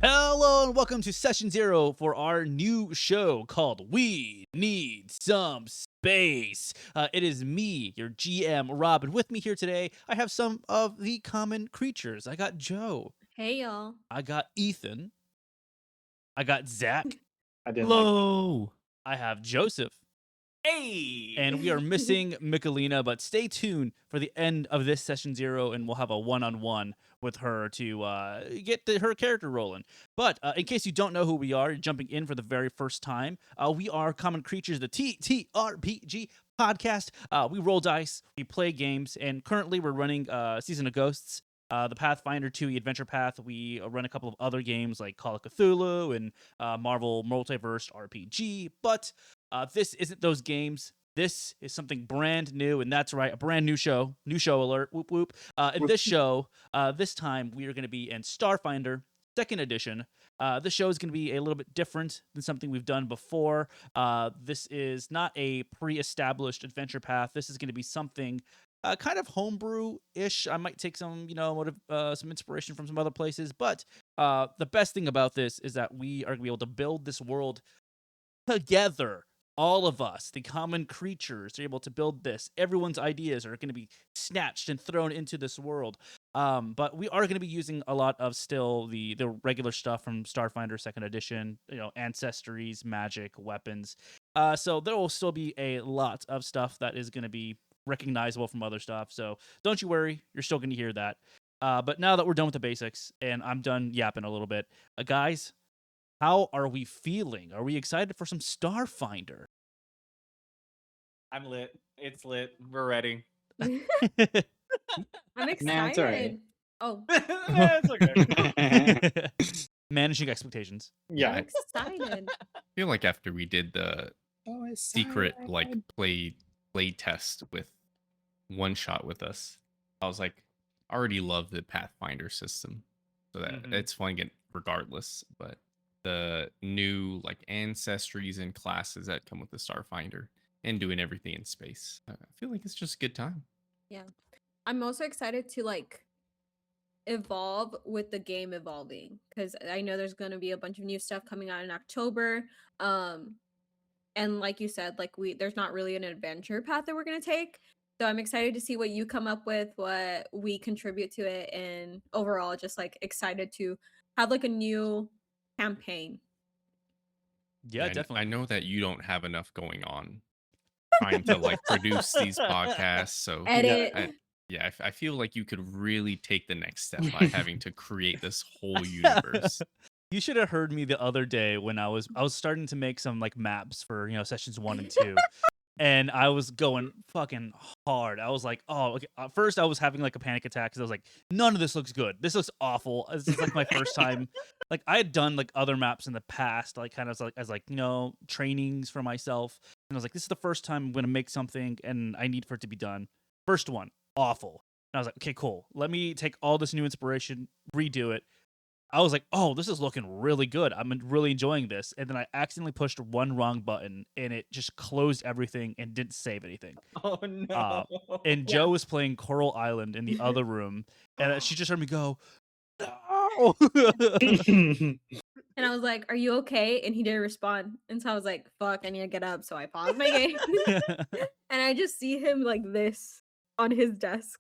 Hello and welcome to session 0 for our new show called We Need Some Space. It is me, your GM, Rob, and with me here today, I have some of the common creatures. I got Joe, Hey y'all. I got Ethan, I got Zach, I didn't like Hello. I have Joseph, Hey. and we are missing Michelina, but stay tuned for the end of this session 0, and we'll have a one-on-one with her to get her character rolling. But in case you don't know who we are, you're jumping in for the very first time, we are Common Creatures, the TTRPG podcast. We roll dice, we play games, and currently we're running Season of Ghosts, the Pathfinder 2 Adventure Path. We run a couple of other games like Call of Cthulhu and Marvel Multiverse RPG, but this isn't those games. This is something brand new, and that's right, a brand new show. New show alert, whoop whoop. In this show, this time we are going to be in Starfinder, 2nd edition. This show is going to be a little bit different than something we've done before. This is not a pre-established adventure path. This is going to be something kind of homebrew-ish. I might take some, some inspiration from some other places, but the best thing about this is that we are going to be able to build this world together. All of us, the common creatures, are able to build this. Everyone's ideas are going to be snatched and thrown into this world. But we are going to be using a lot of still the regular stuff from Starfinder 2nd edition, ancestries, magic, weapons. So there will still be a lot of stuff that is going to be recognizable from other stuff. So don't you worry, you're still going to hear that. But now that we're done with the basics and I'm done yapping a little bit, guys, how are we feeling? Are we excited for some Starfinder? I'm lit. It's lit. We're ready. I'm excited. Nah, it's all right. Oh, It's okay. Managing expectations. I'm Yeah. excited. I feel like after we did the secret play test with One Shot with us, I was like, I already love the Pathfinder system, so that it's fun again regardless. But the new ancestries and classes that come with the Starfinder and doing everything in space, I feel like it's just a good time. Yeah. I'm also excited to evolve with the game evolving, because I know there's going to be a bunch of new stuff coming out in October. And like you said, there's not really an adventure path that we're going to take. So I'm excited to see what you come up with, what we contribute to it, and overall just excited to have a new campaign. Yeah, definitely. I know that you don't have enough going on trying to produce these podcasts, so Edit. I feel like you could really take the next step by having to create this whole universe. You should have heard me the other day when I was starting to make some maps for sessions 1 and 2. And I was going fucking hard. I was like, oh, okay. First I was having a panic attack because I was like, none of this looks good. This looks awful. This is my first time. I had done other maps in the past, kind of as trainings for myself. And I was like, this is the first time I'm going to make something and I need for it to be done. First one, awful. And I was like, okay, cool. Let me take all this new inspiration, redo it. I was like, oh, this is looking really good. I'm really enjoying this. And then I accidentally pushed one wrong button and it just closed everything and didn't save anything. Oh no. And Joe was playing Coral Island in the other room. And she just heard me go, no. And I was like, are you okay? And he didn't respond. And so I was like, fuck, I need to get up. So I paused my game. And I just see him this on his desk.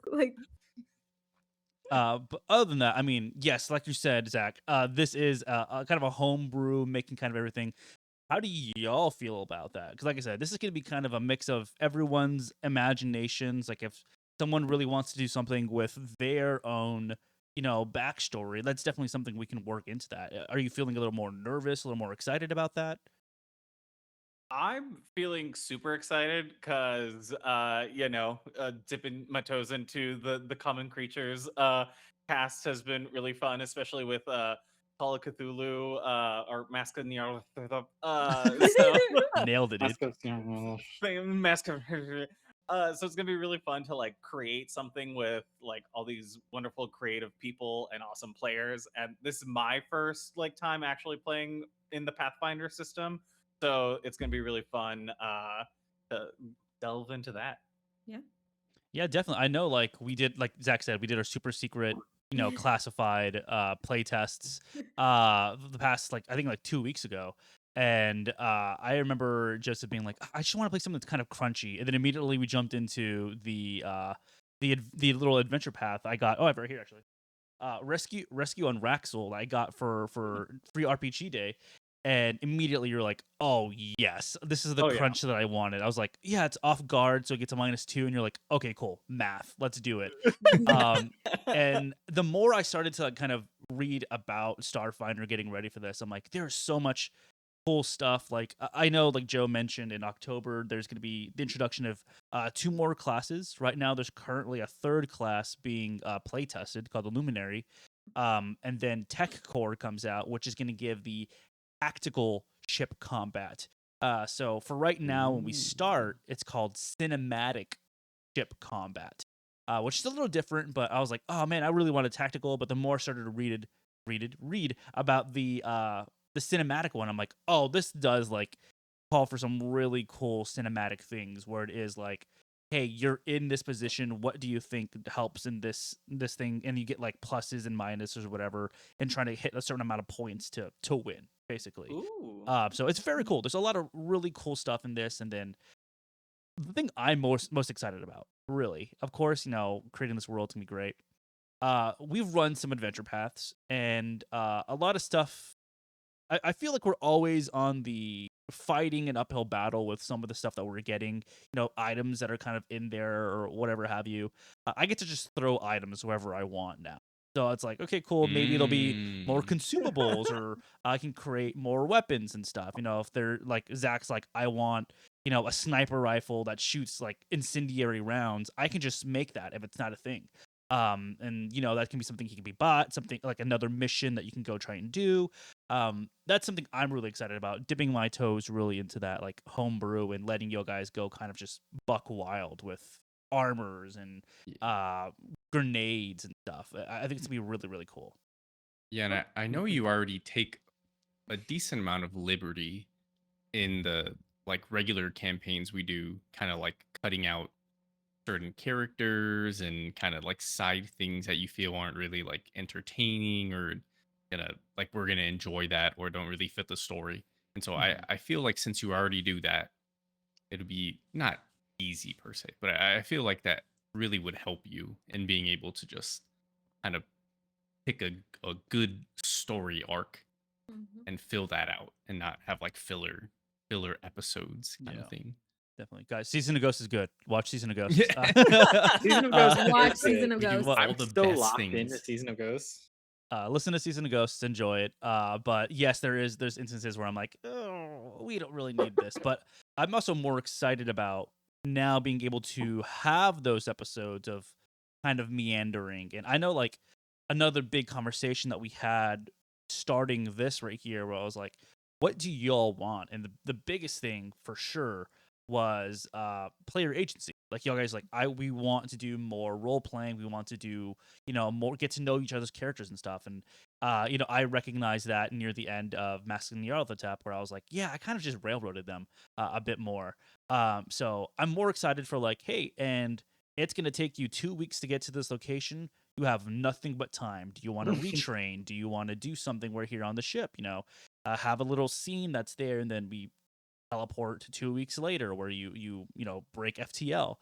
But other than that, I mean, yes, like you said, Zach, this is a kind of a homebrew, making kind of everything. How do y'all feel about that? Because like I said, this is going to be kind of a mix of everyone's imaginations. Like if someone really wants to do something with their own, backstory, that's definitely something we can work into that. Are you feeling a little more nervous, a little more excited about that? I'm feeling super excited because dipping my toes into the common creatures cast has been really fun, especially with Call of Cthulhu or Mask of Nyarlathotep. So Nailed it, dude. Mask of so it's gonna be really fun to create something with all these wonderful creative people and awesome players. And this is my first time actually playing in the Pathfinder system. So it's going to be really fun to delve into that. Yeah. Yeah, definitely. I know, we did, like Zach said, we did our super secret classified play tests the past I think 2 weeks ago. And I remember Joseph being like, I just want to play something that's kind of crunchy. And then immediately we jumped into the little adventure path I got. Oh, I have it right here actually. Rescue on Raxel I got for free RPG day, and immediately you're like, oh yes, this is the Oh, yeah. crunch that I wanted. I was like, yeah, it's off guard, so it gets a -2, and you're like, okay, cool, math, let's do it. And the more I started to kind of read about Starfinder, getting ready for this, I'm like, there's so much cool stuff. Like I know, like Joe mentioned, in October there's going to be the introduction of 2 more classes. Right now there's currently a 3rd class being play tested called the Luminary, and then Tech Core comes out, which is going to give the tactical ship combat. So for right now, when we start, it's called cinematic ship combat, which is a little different. But I was like, oh man, I really wanted tactical. But the more I started to read about the cinematic one, I'm like, oh, this does call for some really cool cinematic things where it is like, hey, you're in this position, what do you think helps in this thing, and you get pluses and minuses or whatever, and trying to hit a certain amount of points to win basically. Ooh. So it's very cool. There's a lot of really cool stuff in this. And then the thing I'm most excited about, really, of course, creating this world's gonna be great. We've run some adventure paths, and a lot of stuff. I feel like we're always on the fighting an uphill battle with some of the stuff that we're getting, items that are kind of in there or whatever have you. I get to just throw items wherever I want now. So it's like, okay, cool. Maybe there'll be more consumables, or I can create more weapons and stuff. If they're like Zach's like, I want, a sniper rifle that shoots incendiary rounds. I can just make that if it's not a thing. And that can be something he can be bought, something like another mission that you can go try and do. That's something I'm really excited about, dipping my toes really into that homebrew and letting you guys go kind of just buck wild with armors and grenades and stuff. I think it's gonna be really, really cool. Yeah, and I know you already take a decent amount of liberty in the regular campaigns we do, kind of cutting out certain characters and kind of side things that you feel aren't really entertaining or gonna we're gonna enjoy that or don't really fit the story. And so I feel like since you already do that, it'll be not easy per se, but I feel like that really would help you in being able to just kind of pick a good story arc Mhm. and fill that out and not have filler episodes kind of thing. Definitely, guys. Season of Ghosts is good. Watch Season of Ghosts. Season of Ghosts is Watch good. Season of We do Ghosts. all I'm the so best locked into things. Season of Ghosts. Listen to Season of Ghosts, enjoy it. But yes, there's instances where I'm like, oh, we don't really need this. But I'm also more excited about now being able to have those episodes of kind of meandering. And I know another big conversation that we had starting this right here, where I was like, what do y'all want? And the biggest thing for sure was player agency. Like y'all guys we want to do more role playing. We want to do more, get to know each other's characters and stuff. And I recognize that near the end of Masking the Yarlathotep, where I was like, yeah, I kind of just railroaded them a bit more. So I'm more excited for hey, and it's gonna take you 2 weeks to get to this location. You have nothing but time. Do you want to retrain? Do you want to do something where here on the ship? Have a little scene that's there, and then we teleport to 2 weeks later where you break FTL.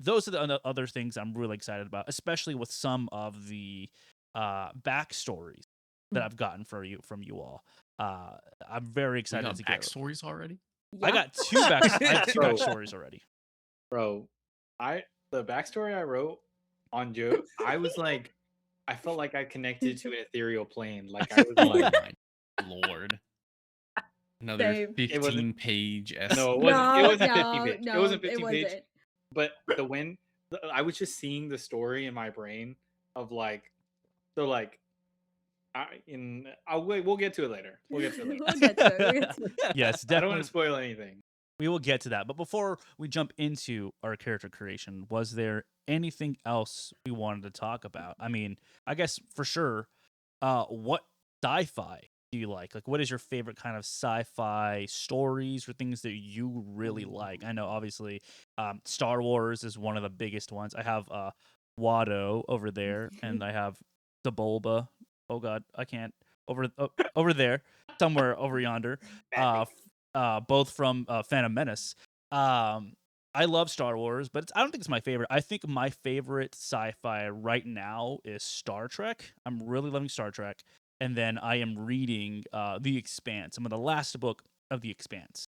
Those are the other things I'm really excited about, especially with some of the backstories that I've gotten from you all. I'm very We excited got to get. backstories already. I Yeah. got two back. I have two Bro. backstories already. Bro, the backstory I wrote on Joe, I was like, I felt like I connected to an ethereal plane. Like I was Oh like, my lord! Another Same. It wasn't- 15-page no, it essay. wasn't. It No, wasn't 50 no, page. no, It wasn't it 50 page. wasn't. But I was just seeing the story in my brain of we'll get to it later. We'll get to it later. We'll get to it. We'll get to it. Yes, I don't want definitely. to spoil anything. We will get to that. But before we jump into our character creation, was there anything else we wanted to talk about? I mean, I guess for sure, what sci-fi do you like? Like, what is your favorite kind of sci-fi stories or things that you really like? I know, obviously, Star Wars is one of the biggest ones. I have Watto over there, and I have the Bulba. Oh God, I can't over there somewhere over yonder. Both from Phantom Menace. I love Star Wars, but I don't think it's my favorite. I think my favorite sci-fi right now is Star Trek. I'm really loving Star Trek, and then I am reading The Expanse. I'm in the last book of The Expanse.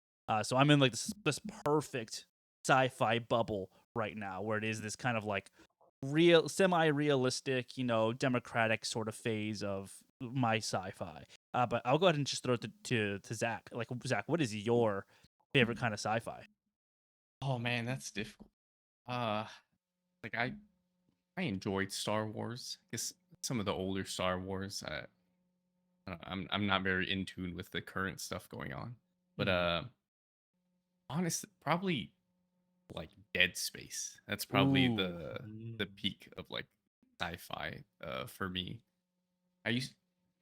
So I'm in like this perfect sci-fi bubble right now, where it is this kind of like real, semi-realistic, democratic sort of phase of my sci-fi. But I'll go ahead and just throw it to Zach. Like, Zach, what is your favorite kind of sci-fi? Oh man, that's difficult. Uh, like I enjoyed Star Wars. I guess some of the older Star Wars. I'm not very in tune with the current stuff going on, but honestly, probably like Dead Space. That's probably Ooh. the peak of like sci-fi for me. I used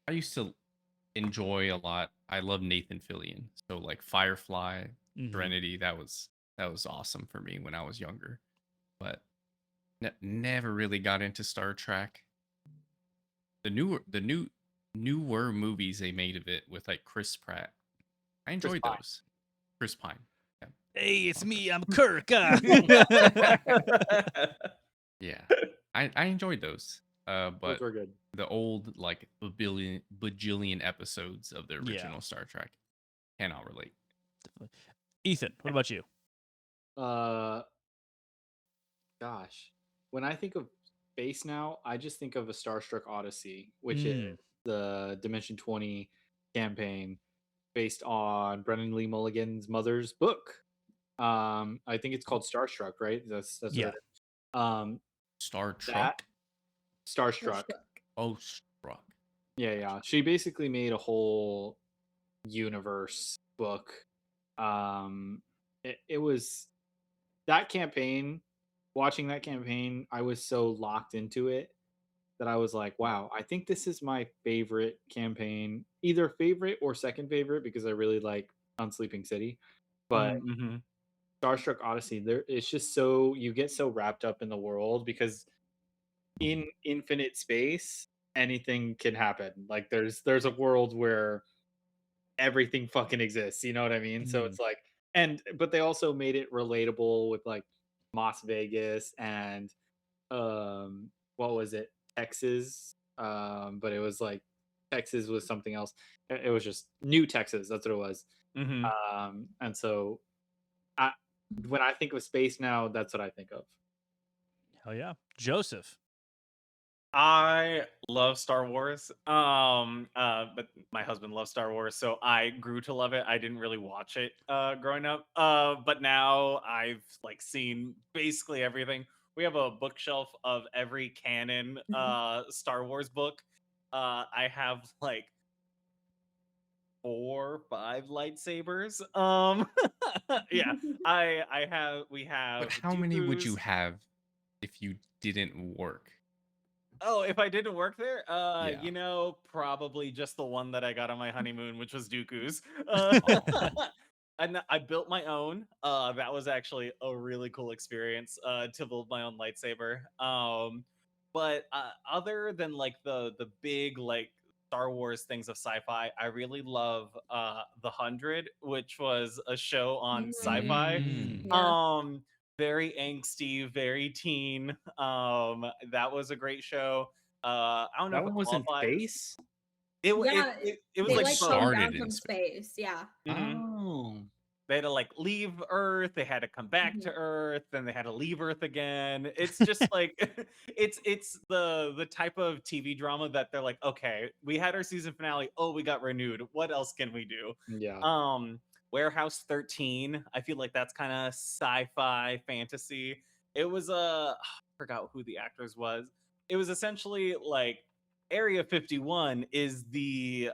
I used to enjoy a lot. I love Nathan Fillion. So like Firefly, Mhm. Serenity, that was awesome for me when I was younger. But never really got into Star Trek. The newer movies they made of it with like Chris Pratt. I enjoyed Pine. those. Chris Pine. Yeah. Hey, it's Okay. me. I'm Kirk. Yeah. I enjoyed those. Those But were good. the old like bajillion episodes of the Yeah. original Star Trek cannot relate. Ethan, what about you? Gosh, when I think of space now, I just think of a Starstruck Odyssey, which is Mm. the Dimension 20 campaign based on Brennan Lee Mulligan's mother's book. I think it's called Starstruck, right? That's Yeah. what it is. Star That Trek? Starstruck. Oh, Struck. Yeah. She basically made a whole universe book. It was that campaign. Watching that campaign, I was so locked into it that I was like, wow, I think this is my favorite campaign, either favorite or second favorite, because I really like Unsleeping City. But Mm-hmm. Starstruck Odyssey, it's just so you get so wrapped up in the world because in infinite space, anything can happen. Like there's a world where everything fucking exists. You know what I mean? So Mm. it's like, but they also made it relatable with like Las Vegas and what was it, Texas, but it was like Texas was something else. It was just New Texas, that's what it was. Mm-hmm. And so I when I think of space now, that's what I think of. Hell yeah. Joseph. I love Star Wars. But my husband loves Star Wars, so I grew to love it. I didn't really watch it growing up. But now I've like seen basically everything. We have a bookshelf of every canon Star Wars book. I have like 4, 5 lightsabers. Yeah. We have But how many would you Dooku's. have if you didn't work? Oh, if I didn't work there, Yeah. probably just the one that I got on my honeymoon, which was Dooku's. Oh. And I built my own. That was actually a really cool experience to build my own lightsaber. But other than like the big like Star Wars things of sci-fi, I really love The 100, which was a show on sci-fi. Mm. Yeah. Very angsty, very teen. That was a great show. I don't know That if it one was in qualifies. Space. Yeah, It was they It like like both. came started down in from space. space. Yeah. Mhm. Oh. They had to like leave Earth, they had to come back to Mhm. Earth, then they had to leave Earth again. It's just like it's the type of TV drama that they're like, okay, we had our season finale. Oh, we got renewed. What else can we do? Yeah. Warehouse 13. I feel like that's kind of sci-fi fantasy. It was I forgot who the actors was. It was essentially like Area 51 is the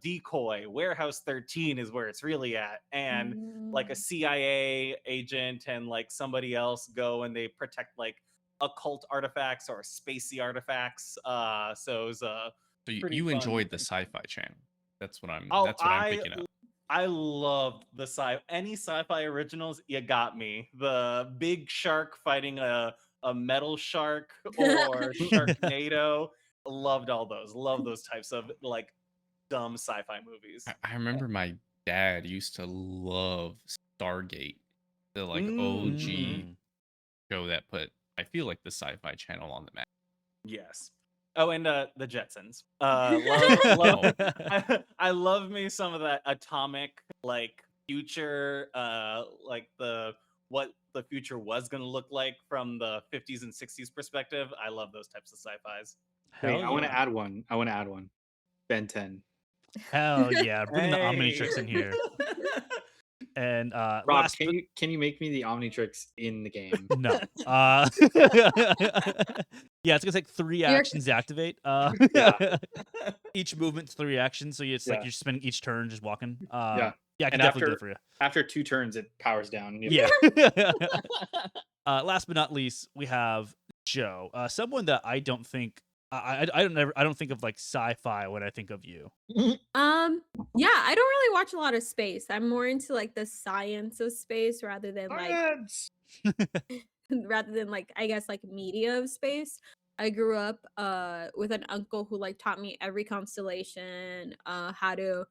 decoy. Warehouse 13 is where it's really at. And like a CIA agent and like somebody else go and they protect like occult artifacts or spacey artifacts. So it was a So you, pretty you fun. enjoyed the Sci-Fi Channel. That's what I'm. Oh, That's what I'm picking up. I loved the any sci-fi originals. You got me. The big shark fighting a Metal Shark or Sharknado. Loved all those. Love those types of like dumb sci-fi movies. I remember my dad used to love Stargate, the like OG Mm. show that put I feel like the Sci-Fi Channel on the map. Yes. Oh, and the Jetsons. Love. Oh. I love me some of that atomic like future, like what the future was gonna look like from the 50s and 60s perspective. I love those types of sci-fis. Wait, Hell I want to yeah. add one. I want to add one. Ben 10. Hell yeah. Bring the Hey. Omnitrix in here. And Rob, last can but you make me the Omnitrix in the game? no. Yeah, it's gonna take 3 actions to activate. Yeah. Each movement's 3 actions, so it's like Yeah. you're spending each turn just walking. Yeah. Yeah, I can And definitely do it for you. after 2 turns, it powers down. You- Yeah. Last but not least, we have Joe, someone that I don't think I don't think of like sci-fi when I think of you. Yeah, I don't really watch a lot of space. I'm more into like the science of space rather than like Science! I guess like media of space. I grew up with an uncle who like taught me every constellation, how to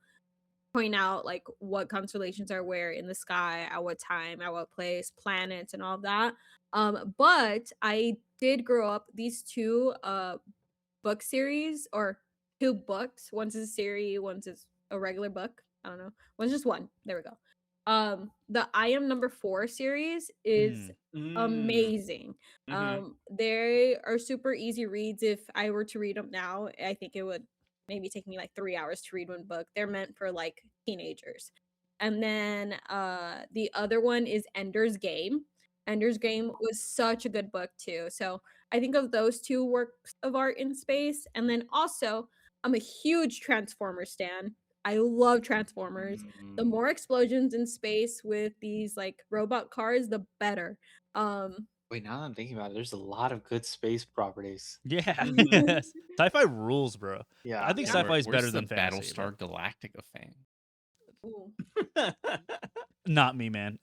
point out like what constellations are where in the sky, at what time, at what place, planets and all of that. But I did grow up these two book series or 2 books. One's a series, one's is a regular book. I don't know. One's just one. There we go. The I Am Number 4 series is amazing. They are super easy reads. If I were to read them now, I think it would maybe take me like 3 hours to read one book. They're meant for like teenagers. And then the other one is Ender's Game. Ender's Game was such a good book too. So I think of those 2 works of art in space. And then also, I'm a huge Transformers stan. I love Transformers. The more explosions in space with these like robot cars, the better. Wait, now that I'm thinking about it, there's a lot of good space properties. Yeah. Mhm. Sci-fi rules, bro. Yeah. I think Yeah. sci-fi is Where's better the than fantasy. Battlestar Galactica fan? Ooh. Not me, man.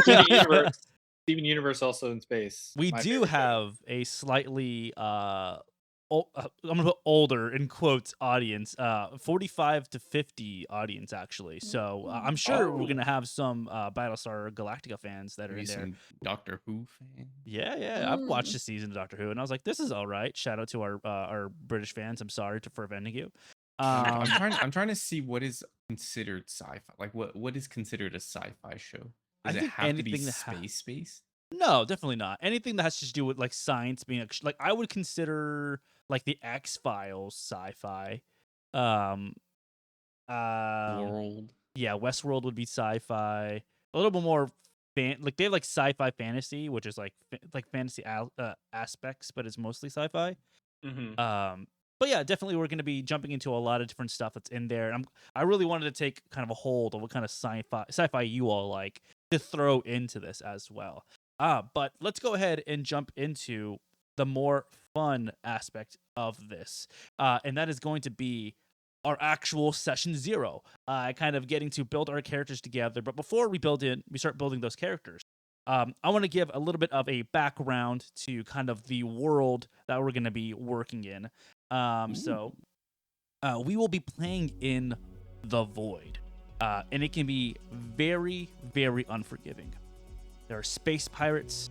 Steven Universe. Steven Universe also in space. We My do favorite show. have a slightly I'm gonna put older in quotes audience, 45 to 50 audience actually. So I'm sure we're gonna have some Battlestar Galactica fans that are Maybe in there. some Doctor Who fan? Yeah, I've watched a season of Doctor Who, and I was like, this is all right. Shout out to our British fans. I'm sorry for offending you. I'm trying to see what is considered sci-fi. Like what is considered a sci-fi show? I Does it think have to be anything that space-based? No, definitely not. Anything that has to do with like science being like I would consider like the X-Files sci-fi. Um, World. yeah, Westworld would be sci-fi. A little bit more like they have like sci-fi fantasy, which is like fantasy aspects, but it's mostly sci-fi. But yeah, definitely we're going to be jumping into a lot of different stuff that's in there. And I really wanted to take kind of a hold of what kind of sci-fi you all like to throw into this as well. But let's go ahead and jump into the more fun aspect of this, and that is going to be our actual session 0. Kind of getting to build our characters together. But before we start building those characters. I want to give a little bit of a background to kind of the world that we're going to be working in. So we will be playing in the Void, and it can be very, very unforgiving. There are space pirates,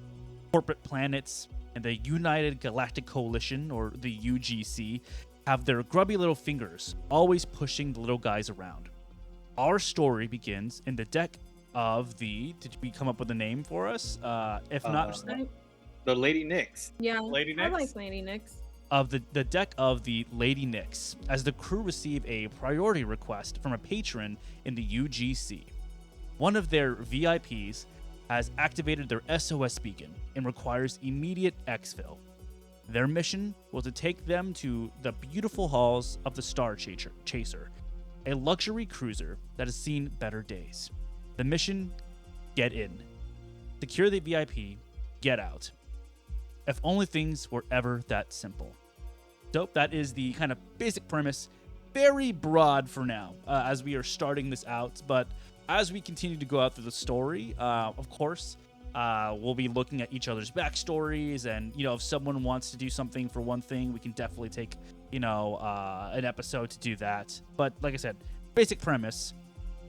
corporate planets, and the United Galactic Coalition, or the UGC, have their grubby little fingers always pushing the little guys around. Our story begins in the deck of the... Did we come up with a name for us? If not... The Lady Nyx. Yeah, Lady I Nyx? like Lady Nyx. Of the deck of the Lady Nyx, as the crew receive a priority request from a patron in the UGC. One of their VIPs has activated their SOS beacon and requires immediate exfil. Their mission was to take them to the beautiful halls of the Star Chaser, a luxury cruiser that has seen better days. The mission: get in. Secure the VIP, get out. If only things were ever that simple. So that is the kind of basic premise. Very broad for now, as we are starting this out. But as we continue to go out through the story, of course, We'll be looking at each other's backstories, and if someone wants to do something for one thing, we can definitely take an episode to do that. But like I said, basic premise.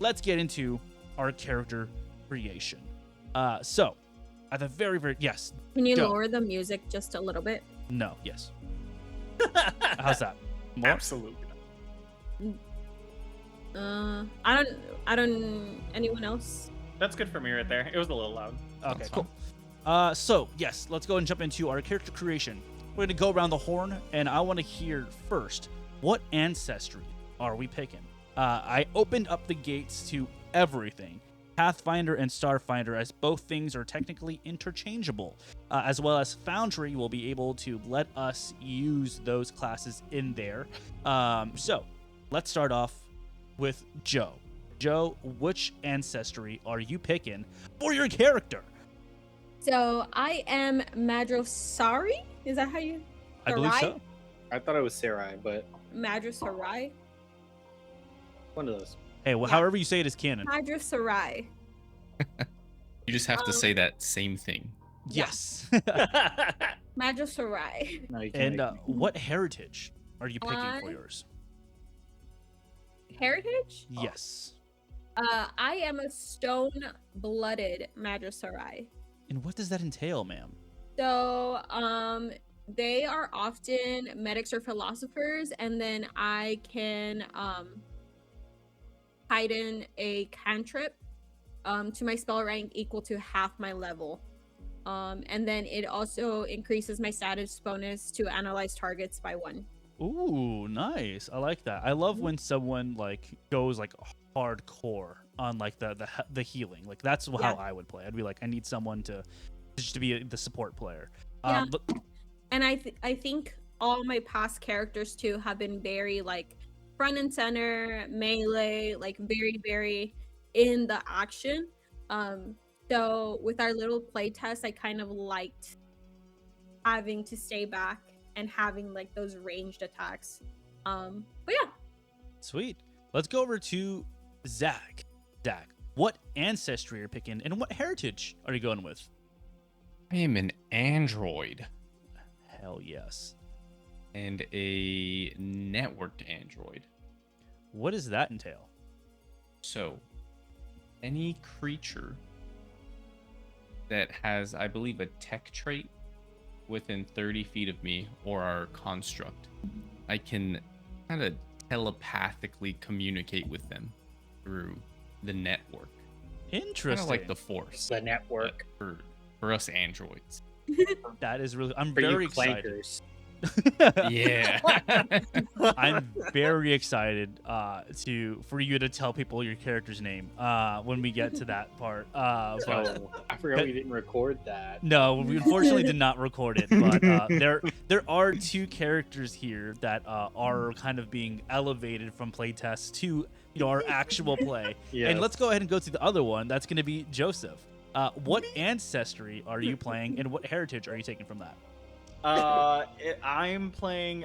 Let's get into our character creation. So at the very yes. Can you Go. lower the music just a little bit? No. Yes. How's that? More? Absolutely. I don't. Anyone else? That's good for me right there. It was a little loud. Okay, Sounds cool. So yes, let's go and jump into our character creation. We're gonna go around the horn, and I want to hear first, what ancestry are we picking? I opened up the gates to everything, Pathfinder and Starfinder, as both things are technically interchangeable, as well as Foundry will be able to let us use those classes in there. So let's start off with Joe. Joe, which ancestry are you picking for your character? So I am Madrosari. Is that how you? I believe Sarai? so. I thought it was Sarai, but Madrosarai. one of those. Hey, well, Yeah. however you say it is canon. Madrosarai. You just have to say that same thing. Yes. Madrosarai. No, you can't. And what heritage are you picking for I- yours? Heritage? Yes. I am a stone-blooded Madrosarai. And what does that entail, ma'am? So, they are often medics or philosophers, and then I can heighten a cantrip to my spell rank equal to half my level. And then it also increases my status bonus to analyze targets by 1. Ooh, nice. I like that. I love when someone goes hardcore on the healing. Like that's how Yeah. I would play. I'd be like, I need someone to just to be the support player. Yeah. But And I think all my past characters too have been very front and center, melee, very, very in the action. So with our little play test, I kind of liked having to stay back and having those ranged attacks. But yeah, sweet. Let's go over to Zach. Zach, what ancestry are you picking, and what heritage are you going with? I am an android Hell yes. and a networked android. What does that entail? So, any creature that has, I believe, a tech trait within 30 feet of me or our construct, I can kind of telepathically communicate with them through the network. Kind Interesting. of like the Force. The network but for us androids. That is really. I'm for very you excited. clankers. Yeah. I'm very excited for you to tell people your character's name when we get to that part. But Oh, I forgot we didn't record that. no, we unfortunately did not record it. But there are two characters here that are kind of being elevated from playtest to our actual play. Yeah. And let's go ahead and go to the other one. That's going to be Joseph. What ancestry are you playing, and what heritage are you taking from that? I'm playing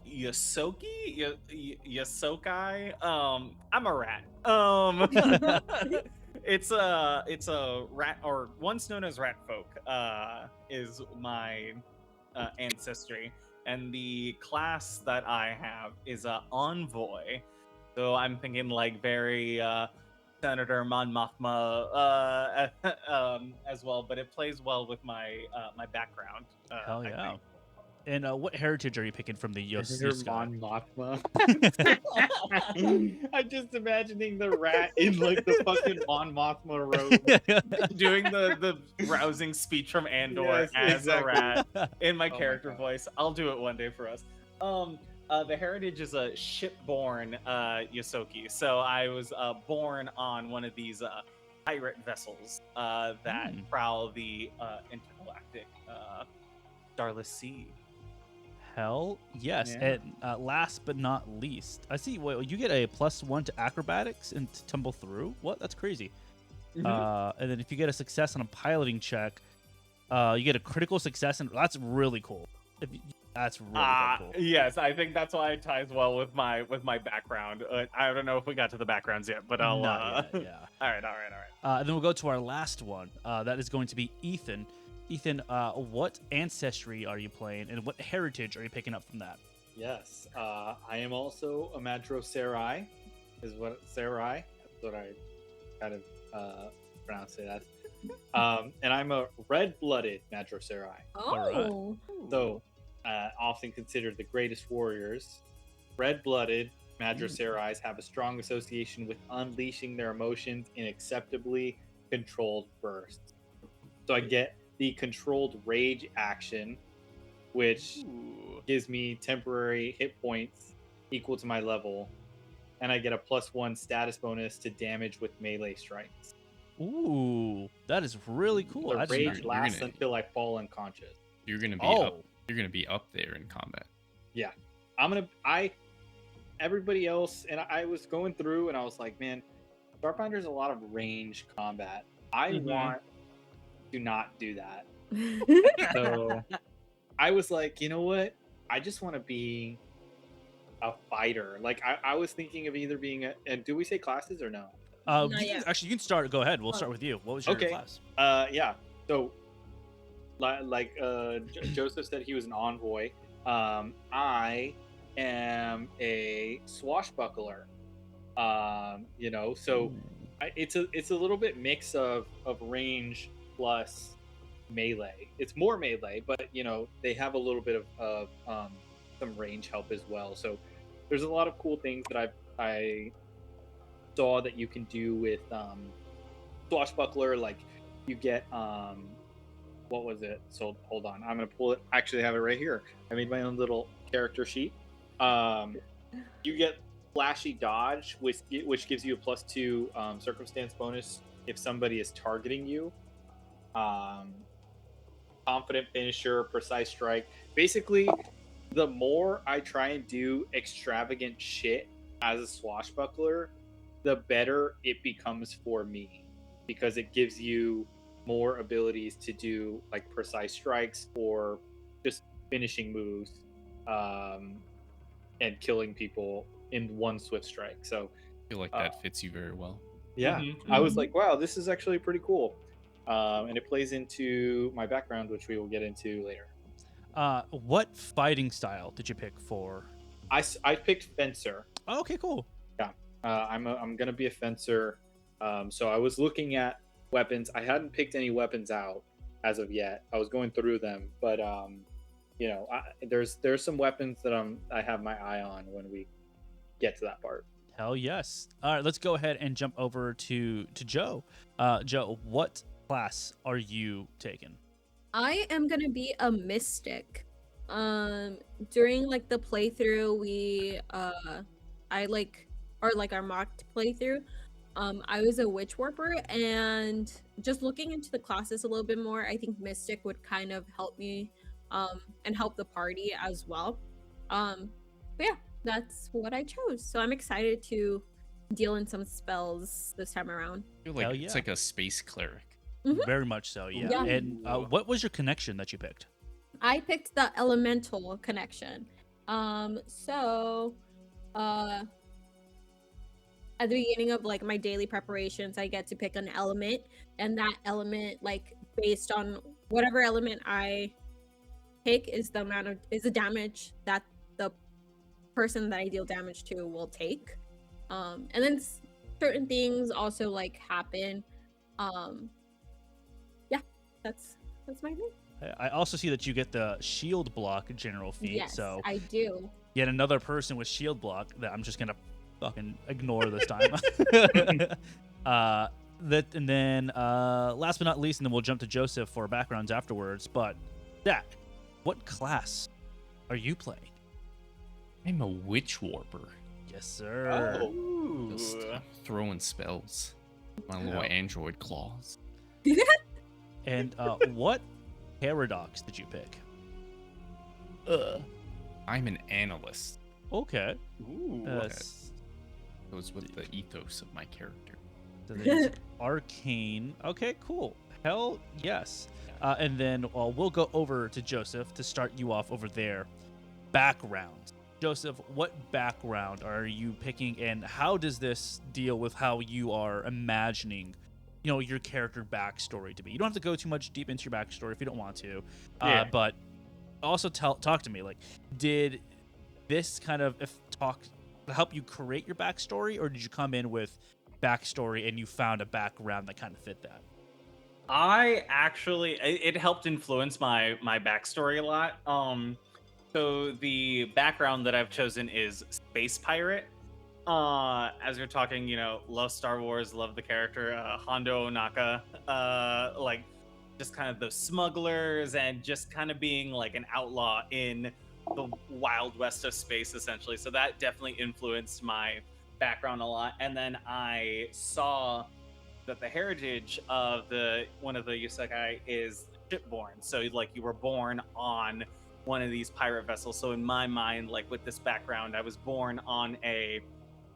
Yosoki, Yosokai. I'm a rat. It's a rat, or once known as rat folk, is my ancestry, and the class that I have is a envoy. So I'm thinking very Senator Mon Mothma as well, but it plays well with my my background. Hell I yeah. think. And what heritage are you picking from the Is there Yosuka? Mon Mothma? I'm just imagining the rat in the fucking Mon Mothma robe. Doing the rousing speech from Andor Yes, as exactly. a rat in my Oh my character God. voice. I'll do it one day for us. The heritage is a shipborne Yosoki. So I was born on one of these pirate vessels that Hmm. prowl the intergalactic Starless Sea. Hell yes. Yeah. And last but not least, I see. Wait, you get a +1 to acrobatics and to tumble through. What? That's crazy. And then if you get a success on a piloting check, you get a critical success, and that's really cool. That's really fucking cool. Yes, I think that's why it ties well with my background. I don't know if we got to the backgrounds yet, but I'll. Not yet, yeah. All right. And then we'll go to our last one. That is going to be Ethan. Ethan, what ancestry are you playing, and what heritage are you picking up from that? Yes, I am also a Madro Sarai. Is what Sarai? That's what I kind of pronounce it as. And I'm a red-blooded Madro Sarai. Oh. So, often considered the greatest warriors, red-blooded Madrasarais have a strong association with unleashing their emotions in acceptably controlled bursts. So I get the controlled rage action, which gives me temporary hit points equal to my level, and I get a +1 status bonus to damage with melee strikes. Ooh, that is really cool. The I did rage not- lasts until I fall unconscious. You're gonna be Oh. up. You're gonna be up there in combat. Yeah, everybody else, and I was going through and I was like, man, Starfinder's a lot of range combat. I want to not do that. So I was like, you know what? I just want to be a fighter. Like I was thinking of either being and do we say classes or no? Not you can, yet. actually, you can start. Go ahead. We'll Oh. start with you. What was your Okay. class? Yeah. So like Joseph said, he was an envoy. I am a swashbuckler. So it's a little bit mix of range plus melee. It's more melee, but they have a little bit of some range help as well. So there's a lot of cool things that I saw that you can do with swashbuckler. Like you get what was it? So hold on, I'm gonna pull it. Actually, I have it right here. I made my own little character sheet. You get flashy dodge, which gives you a +2 circumstance bonus if somebody is targeting you. Confident finisher, precise strike. Basically, the more I try and do extravagant shit as a swashbuckler, the better it becomes for me, because it gives you more abilities to do like precise strikes or just finishing moves, and killing people in one swift strike. So I feel like that fits you very well. yeah, I was like, wow, this is actually pretty cool. And it plays into my background, which we will get into later. What fighting style did you pick for? I picked fencer. Oh, okay, cool. Yeah, I'm gonna be a fencer. So I was looking at weapons. I hadn't picked any weapons out as of yet. I was going through them, but there's some weapons that I have my eye on when we get to that part. Hell yes. All right, let's go ahead and jump over to Joe. Joe, what class are you taking? I am gonna be a mystic. During like the playthrough, our mocked playthrough, I was a witch warper, and just looking into the classes a little bit more, I think mystic would kind of help me, and help the party as well. But yeah, that's what I chose. So I'm excited to deal in some spells this time around. I feel like Hell it's yeah. like a space cleric. Very much so, yeah. Yeah. And what was your connection that you picked? I picked the elemental connection. At the beginning of like my daily preparations, I get to pick an element, and that element, like based on whatever element I pick, is the damage that the person that I deal damage to will take. And then certain things also like happen. Yeah, that's my thing. I also see that you get the shield block general feat. Yes, So I do. yet another person with shield block that I'm just gonna fucking ignore this time. And then last but not least, and then we'll jump to Joseph for backgrounds afterwards. But Dak, what class are you playing? I'm a witch warper. Yes, sir. Just throwing spells. My little android claws. And what paradox did you pick? I'm an analyst. Okay. Okay. Goes with the ethos of my character. So there's arcane. Okay, cool. Hell yes. And then we'll go over to Joseph to start you off over there. Background. Joseph, what background are you picking, and how does this deal with how you are imagining, your character backstory to be? You don't have to go too much deep into your backstory if you don't want to, Yeah. but also talk to me. Like, did this kind of talk help you create your backstory, or did you come in with backstory and you found a background that kind of fit that? I actually it helped influence my backstory a lot. So the background that I've chosen is space pirate. As you're talking, love Star Wars, love the character Hondo Onaka. Like just kind of those smugglers and just kind of being like an outlaw in the wild west of space, essentially. So that definitely influenced my background a lot. And then I saw that the heritage of the one of the Yusakai is shipborne. So like you were born on one of these pirate vessels. So in my mind, like with this background, I was born on a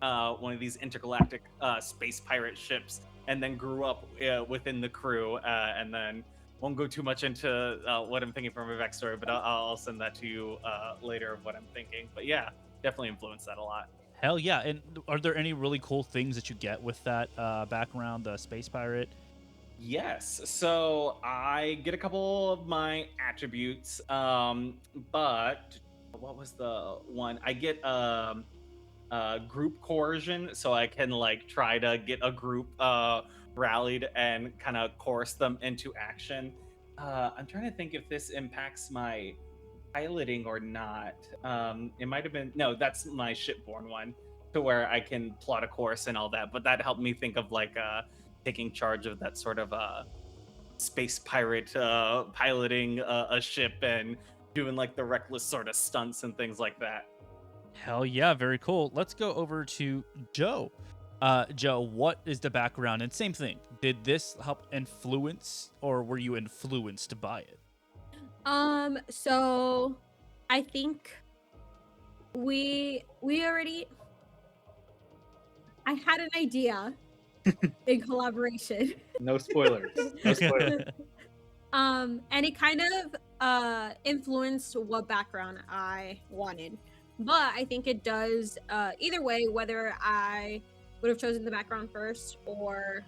one of these intergalactic space pirate ships, and then grew up within the crew. And then won't go too much into what I'm thinking from my backstory, but I'll send that to you later of what I'm thinking. But yeah, definitely influenced that a lot. Hell yeah. And are there any really cool things that you get with that background, the space pirate? Yes. So I get a couple of my attributes, but what was the one? I get group coercion, so I can like try to get a group rallied and kind of coerce them into action. I'm trying to think if this impacts my piloting or not. It might have been no, that's my shipborne one, to where I can plot a course and all that. But that helped me think of like taking charge of that sort of space pirate piloting a ship and doing like the reckless sort of stunts and things like that. Hell yeah, very cool. Let's go over to Joe. Joe, what is the background? And same thing. Did this help influence, or were you influenced by it? So I think we already I had an idea in collaboration. No spoilers. No spoilers. And it kind of influenced what background I wanted. But I think it does either way, whether I would have chosen the background first or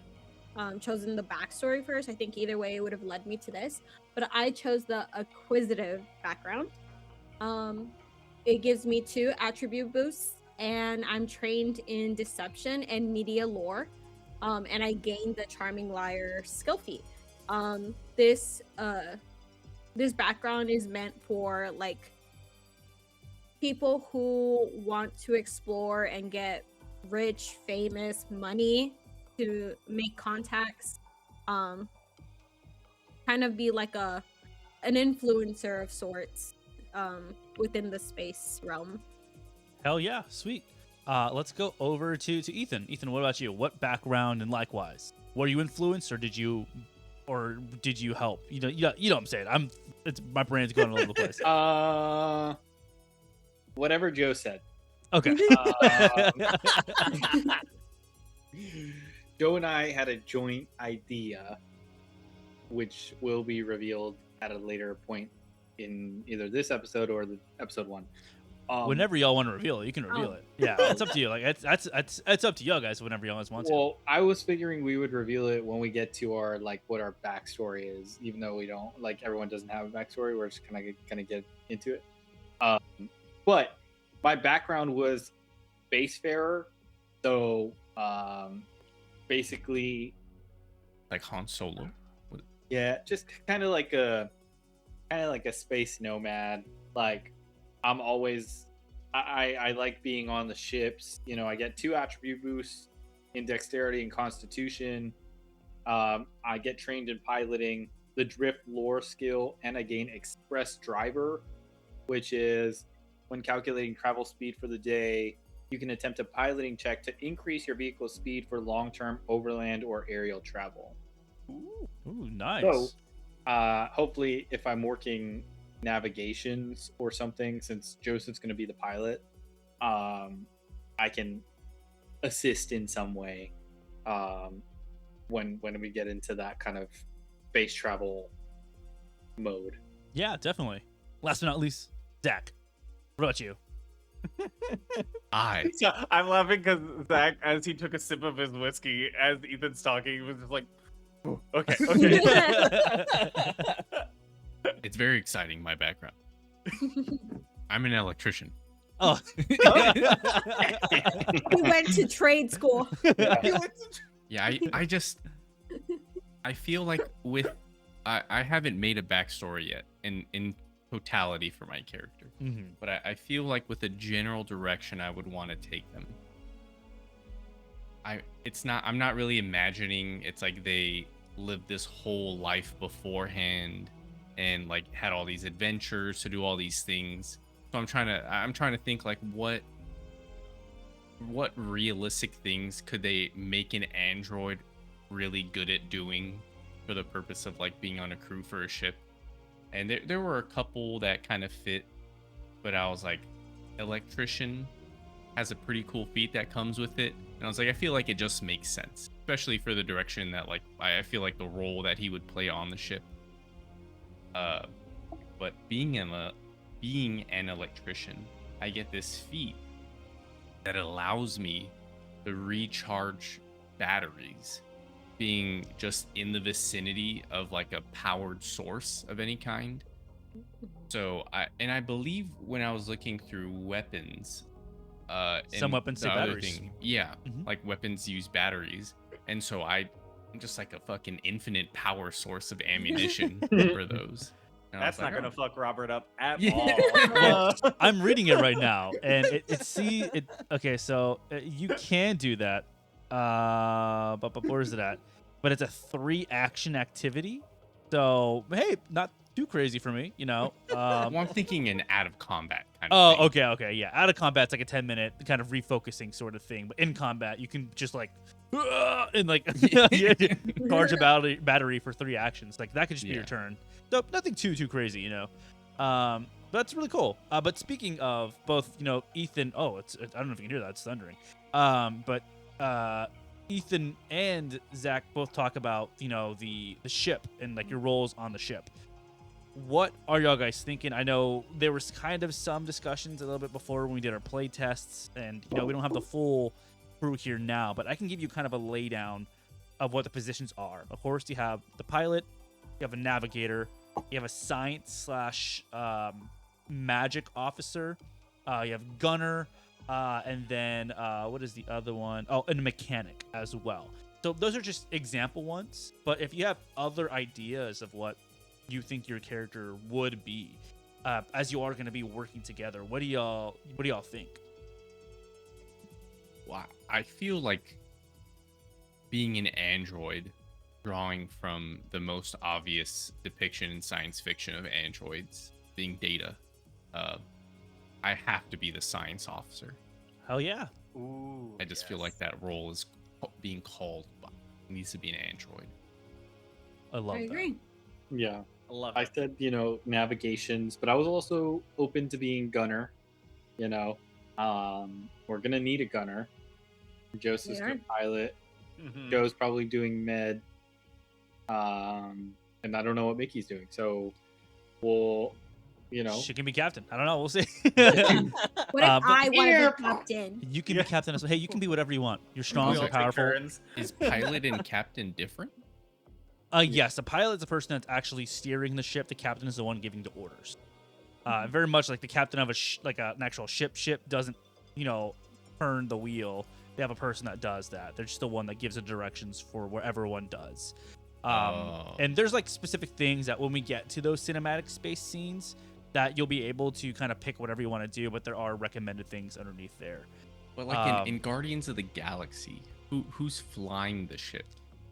chosen the backstory first. I think either way it would have led me to this. But I chose the acquisitive background. It gives me 2 attribute boosts, and I'm trained in deception and media lore. And I gained the charming liar skill feat. This background is meant for like people who want to explore and get rich, famous, money to make contacts. Kind of be like an influencer of sorts within the space realm. Hell yeah, sweet. Let's go over to Ethan. Ethan, what about you? What background, and likewise, were you influenced, or did you help? You know what I'm saying. My brain's going all over the place. Whatever Joe said. Okay. Joe and I had a joint idea, which will be revealed at a later point in either this episode or the episode 1. Whenever y'all want to reveal it, you can reveal it. Yeah, it's up to you. Like it's up to y'all guys. Whenever y'all guys want to. Well, I was figuring we would reveal it when we get to our like what our backstory is, even though we don't like everyone doesn't have a backstory. We're just kind of get into it. But my background was spacefarer, so basically, Like Han Solo. yeah, just kind of like a space nomad. Like I'm always I like being on the ships. I get 2 attribute boosts in dexterity and constitution. I get trained in piloting, the drift lore skill, and I gain express driver, which is when calculating travel speed for the day, you can attempt a piloting check to increase your vehicle's speed for long-term overland or aerial travel. Ooh, nice. So, hopefully, if I'm working navigations or something, since Joseph's going to be the pilot, I can assist in some way when we get into that kind of space travel mode. Yeah, definitely. Last but not least, Zach. What about you? So I'm laughing because Zach, as he took a sip of his whiskey, as Ethan's talking, he was just like, "Oh, okay, okay." It's very exciting, my background. I'm an electrician. Oh. He went to trade school. Yeah, I just I feel like I haven't made a backstory yet in totality for my character. Mhm. But I feel like with a general direction I would want to take them. I'm not really imagining it's like they lived this whole life beforehand and like had all these adventures to do all these things. So I'm trying to think like what realistic things could they make an android really good at doing for the purpose of like being on a crew for a ship. And there were a couple that kind of fit, but I was like, electrician has a pretty cool feat that comes with it. And I was like, I feel like it just makes sense, especially for the direction that like I feel like the role that he would play on the ship. But being an electrician, I get this feat that allows me to recharge batteries, being just in the vicinity of like a powered source of any kind. So I believe when I was looking through weapons, Some and weapons the say other batteries. yeah, Mhm. like weapons use batteries, and so I'm just like a fucking infinite power source of ammunition for those. And I That's was not like, gonna fuck Robert up at Yeah. all. Well, I'm reading it right now, and okay, so you can do that. But where is it at? But it's a 3 action activity. So hey, not too crazy for me, you know. well, I'm thinking an out of combat kind of Oh, thing. okay, yeah. Out of combat's like a 10-minute kind of refocusing sort of thing, but in combat you can just like and like charge a battery for 3 actions. Like that could just be your Yeah. turn. So nothing too crazy, you know. But that's really cool. But speaking of both, you know, Ethan. Oh, I don't know if you can hear that. It's thundering. But Ethan and Zach both talk about, you know, the ship and like your roles on the ship. What are y'all guys thinking? I know there was kind of some discussions a little bit before when we did our play tests, and you know we don't have the full crew here now, but I can give you kind of a laydown of what the positions are. Of course, you have the pilot, you have a navigator, you have a science / magic officer, you have gunner, and then what is the other one? Oh, and a mechanic as well. So those are just example ones. But if you have other ideas of what you think your character would be, as you are going to be working together, what do y'all think? Wow, I feel like being an android, drawing from the most obvious depiction in science fiction of androids being Data, I have to be the science officer. Hell yeah. Ooh, I just feel like that role is being called by. It needs to be an android. I love I that. agree. Yeah. I love I it. said, navigations, but I was also open to being gunner. We're gonna need a gunner. Joseph's We gonna pilot. Mhm. Joe's probably doing med. And I don't know what Mickey's doing. So we'll, She can be captain. I don't know. We'll see. What if But I want to be captain? you can be captain as well. Hey, you can be whatever you want. You're strong, We you're all take powerful. turns. Is pilot and captain different? Yes, the pilot's the person that's actually steering the ship. The captain is the one giving the orders. Very much like the captain of an actual ship. Ship doesn't, turn the wheel. They have a person that does that. They're just the one that gives the directions for wherever one does. And there's like specific things that when we get to those cinematic space scenes that you'll be able to kind of pick whatever you want to do, but there are recommended things underneath there. But like in Guardians of the Galaxy, who's flying the ship?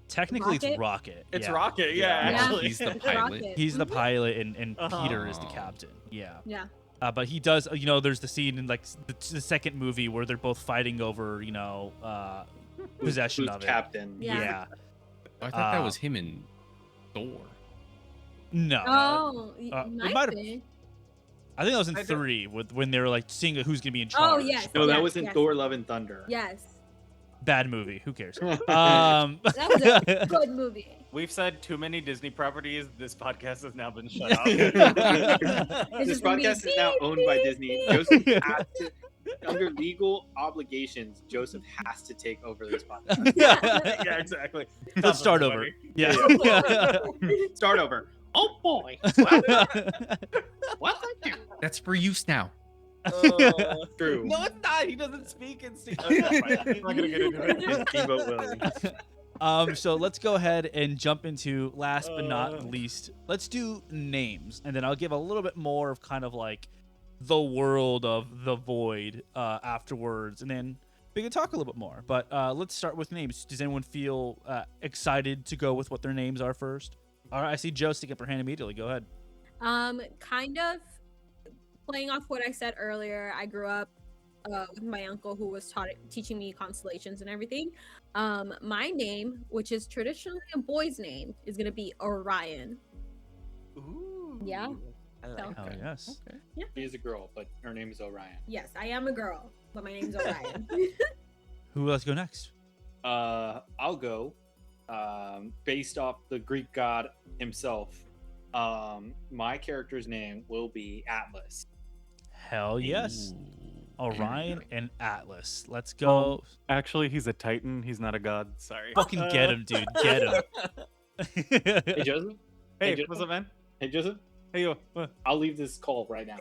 Technically, it's Rocket. It's yeah. Rocket, Yeah. actually. He's the It's pilot. Rocket. He's the Mhm. pilot, and Uh-huh. Peter is the Oh. captain. Yeah. Yeah. But he does, there's the scene in like the second movie where they're both fighting over, possession who's of it. captain. Yeah. I thought that was him and Thor. No. Oh, it might might have- be. I think that was in I don't- 3 when they were like seeing who's gonna be in Oh, charge. yes. No, that Yes, was in yes. Thor: Love and Thunder. Yes. Bad movie. Who cares? That was a good movie. We've said too many Disney properties. This podcast has now been shut off. This just gonna be podcast is now beep, owned by beep, Disney. beep. Joseph has to, under legal obligations, Joseph has to take over this podcast. Yeah, exactly. Let's start over. Yeah. Start over. Oh boy. Welcome to. That's for use now. True. No, it's not. He doesn't speak in Steve. I'm not gonna get into it. Steamboat Willie. So let's go ahead and jump into last but not least. Let's do names, and then I'll give a little bit more of kind of like the world of the void afterwards, and then we can talk a little bit more. But let's start with names. Does anyone feel excited to go with what their names are first? All right, I see Joe stick up her hand immediately. Go ahead. Kind of playing off what I said earlier. I grew up with my uncle who was teaching me constellations and everything. My name, which is traditionally a boy's name, is gonna be Orion. Ooh. Yeah. I like So- Oh that. yes. Okay. She is a girl, but her name is Orion. Yes, I am a girl, but my name's Orion. Who let's go next? I'll go. Based off the Greek god himself, my character's name will be Atlas. Hell yes. Ooh. Orion and Atlas. Let's go. Actually, he's a titan. He's not a god. Sorry. Fucking get him, dude. Get him. Hey Joseph. Hey, Joseph? what's up, man? Hey Joseph. Hey, yo. What? I'll leave this call right now.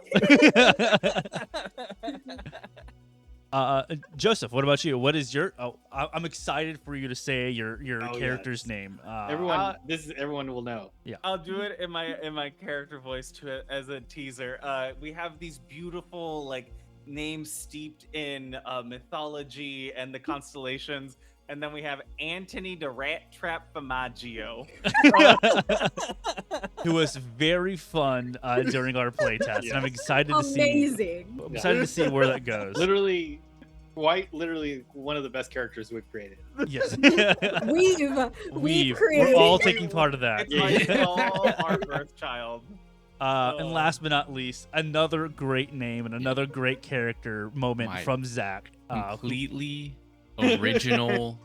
Joseph, what about you? What is your? Oh, I'm excited for you to say your Oh, character's yes. name. Everyone, everyone will know. I'll do it in my character voice to it as a teaser. We have these beautiful like names steeped in mythology and the constellations, and then we have Antony the Rat Trap Famaggio. Who was very fun during our playtest, and I'm excited to see. Amazing. I'm excited to see where that goes. Literally one of the best characters we've created. Yes. We've created. We're all taking part of that. It's like all our birth child. And last but not least, another great name and another great character moment My- from Zach. Who- Completely original,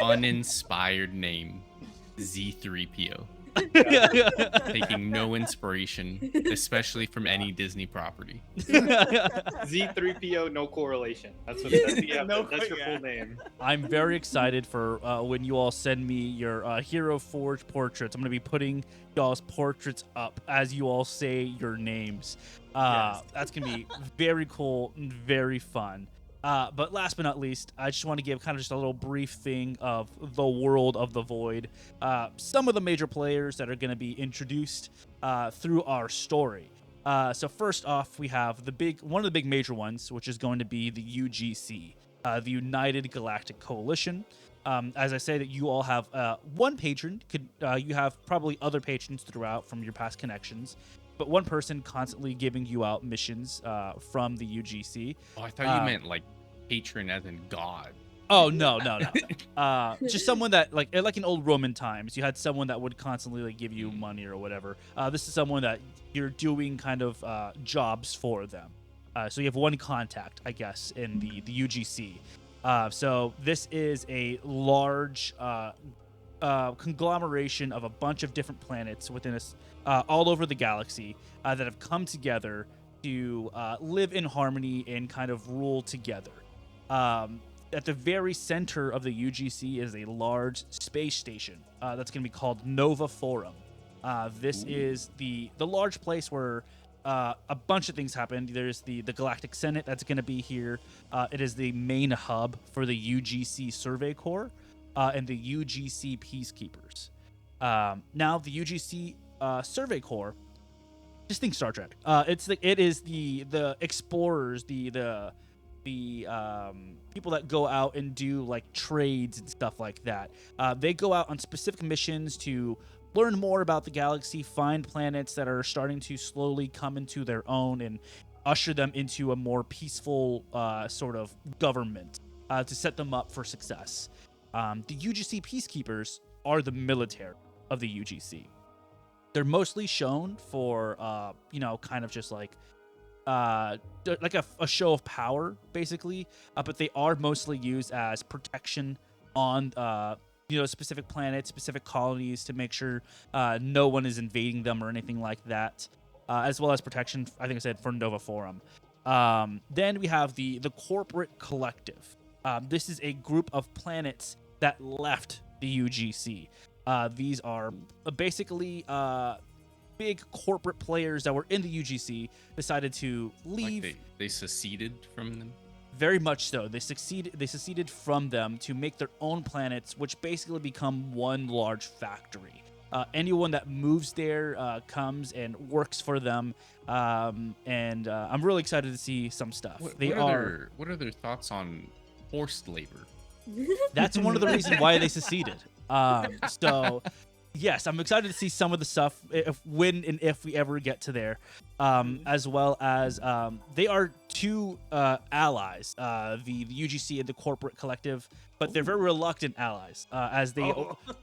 uninspired name, Z3PO. Taking no inspiration, especially from any Disney property. Z3PO, no correlation. That's what that's your Yeah. full name. I'm very excited for when you all send me your Hero Forge portraits. I'm going to be putting y'all's portraits up as you all say your names. Yes. That's going to be very cool and very fun. But last but not least, I just want to give kind of just a little brief thing of the world of the Void. Some of the major players that are going to be introduced through our story. So first off, we have one of the big major ones, which is going to be the UGC, the United Galactic Coalition. As I say, that you all have one patron. You have probably other patrons throughout from your past connections, but one person constantly giving you out missions from the UGC. Oh, I thought you meant like patron as in God. Oh no. Just someone that like in old Roman times, you had someone that would constantly like give you money or whatever. This is someone that you're doing kind of jobs for them. So you have one contact, I guess, in the UGC. So this is a large conglomeration of a bunch of different planets within us, all over the galaxy, that have come together to live in harmony and kind of rule together. At the very center of the UGC is a large space station that's going to be called Nova Forum. This is the large place where a bunch of things happen. There's the Galactic Senate that's going to be here. It is the main hub for the UGC Survey Corps and the UGC Peacekeepers. Now, the UGC Survey Corps, just think Star Trek. It is the explorers, the people that go out and do like trades and stuff like that. They go out on specific missions to learn more about the galaxy, find planets that are starting to slowly come into their own and usher them into a more peaceful sort of government to set them up for success. The UGC Peacekeepers are the military of the UGC. They're mostly shown for, kind of just like like a show of power, basically. But they are mostly used as protection on specific planets, specific colonies, to make sure no one is invading them or anything like that, as well as protection. I think I said for Nova Forum. Then we have the corporate collective. This is a group of planets that left the UGC. These are basically big corporate players that were in the UGC decided to leave. Like they seceded from them. Very much so. They seceded from them to make their own planets, which basically become one large factory. Anyone that moves there comes and works for them, and I'm really excited to see some stuff. What are their thoughts on forced labor? That's one of the reasons why they seceded. So, yes, I'm excited to see some of the stuff when and if we ever get to there, as well as they are two allies, the UGC and the corporate collective, but they're very reluctant allies, as they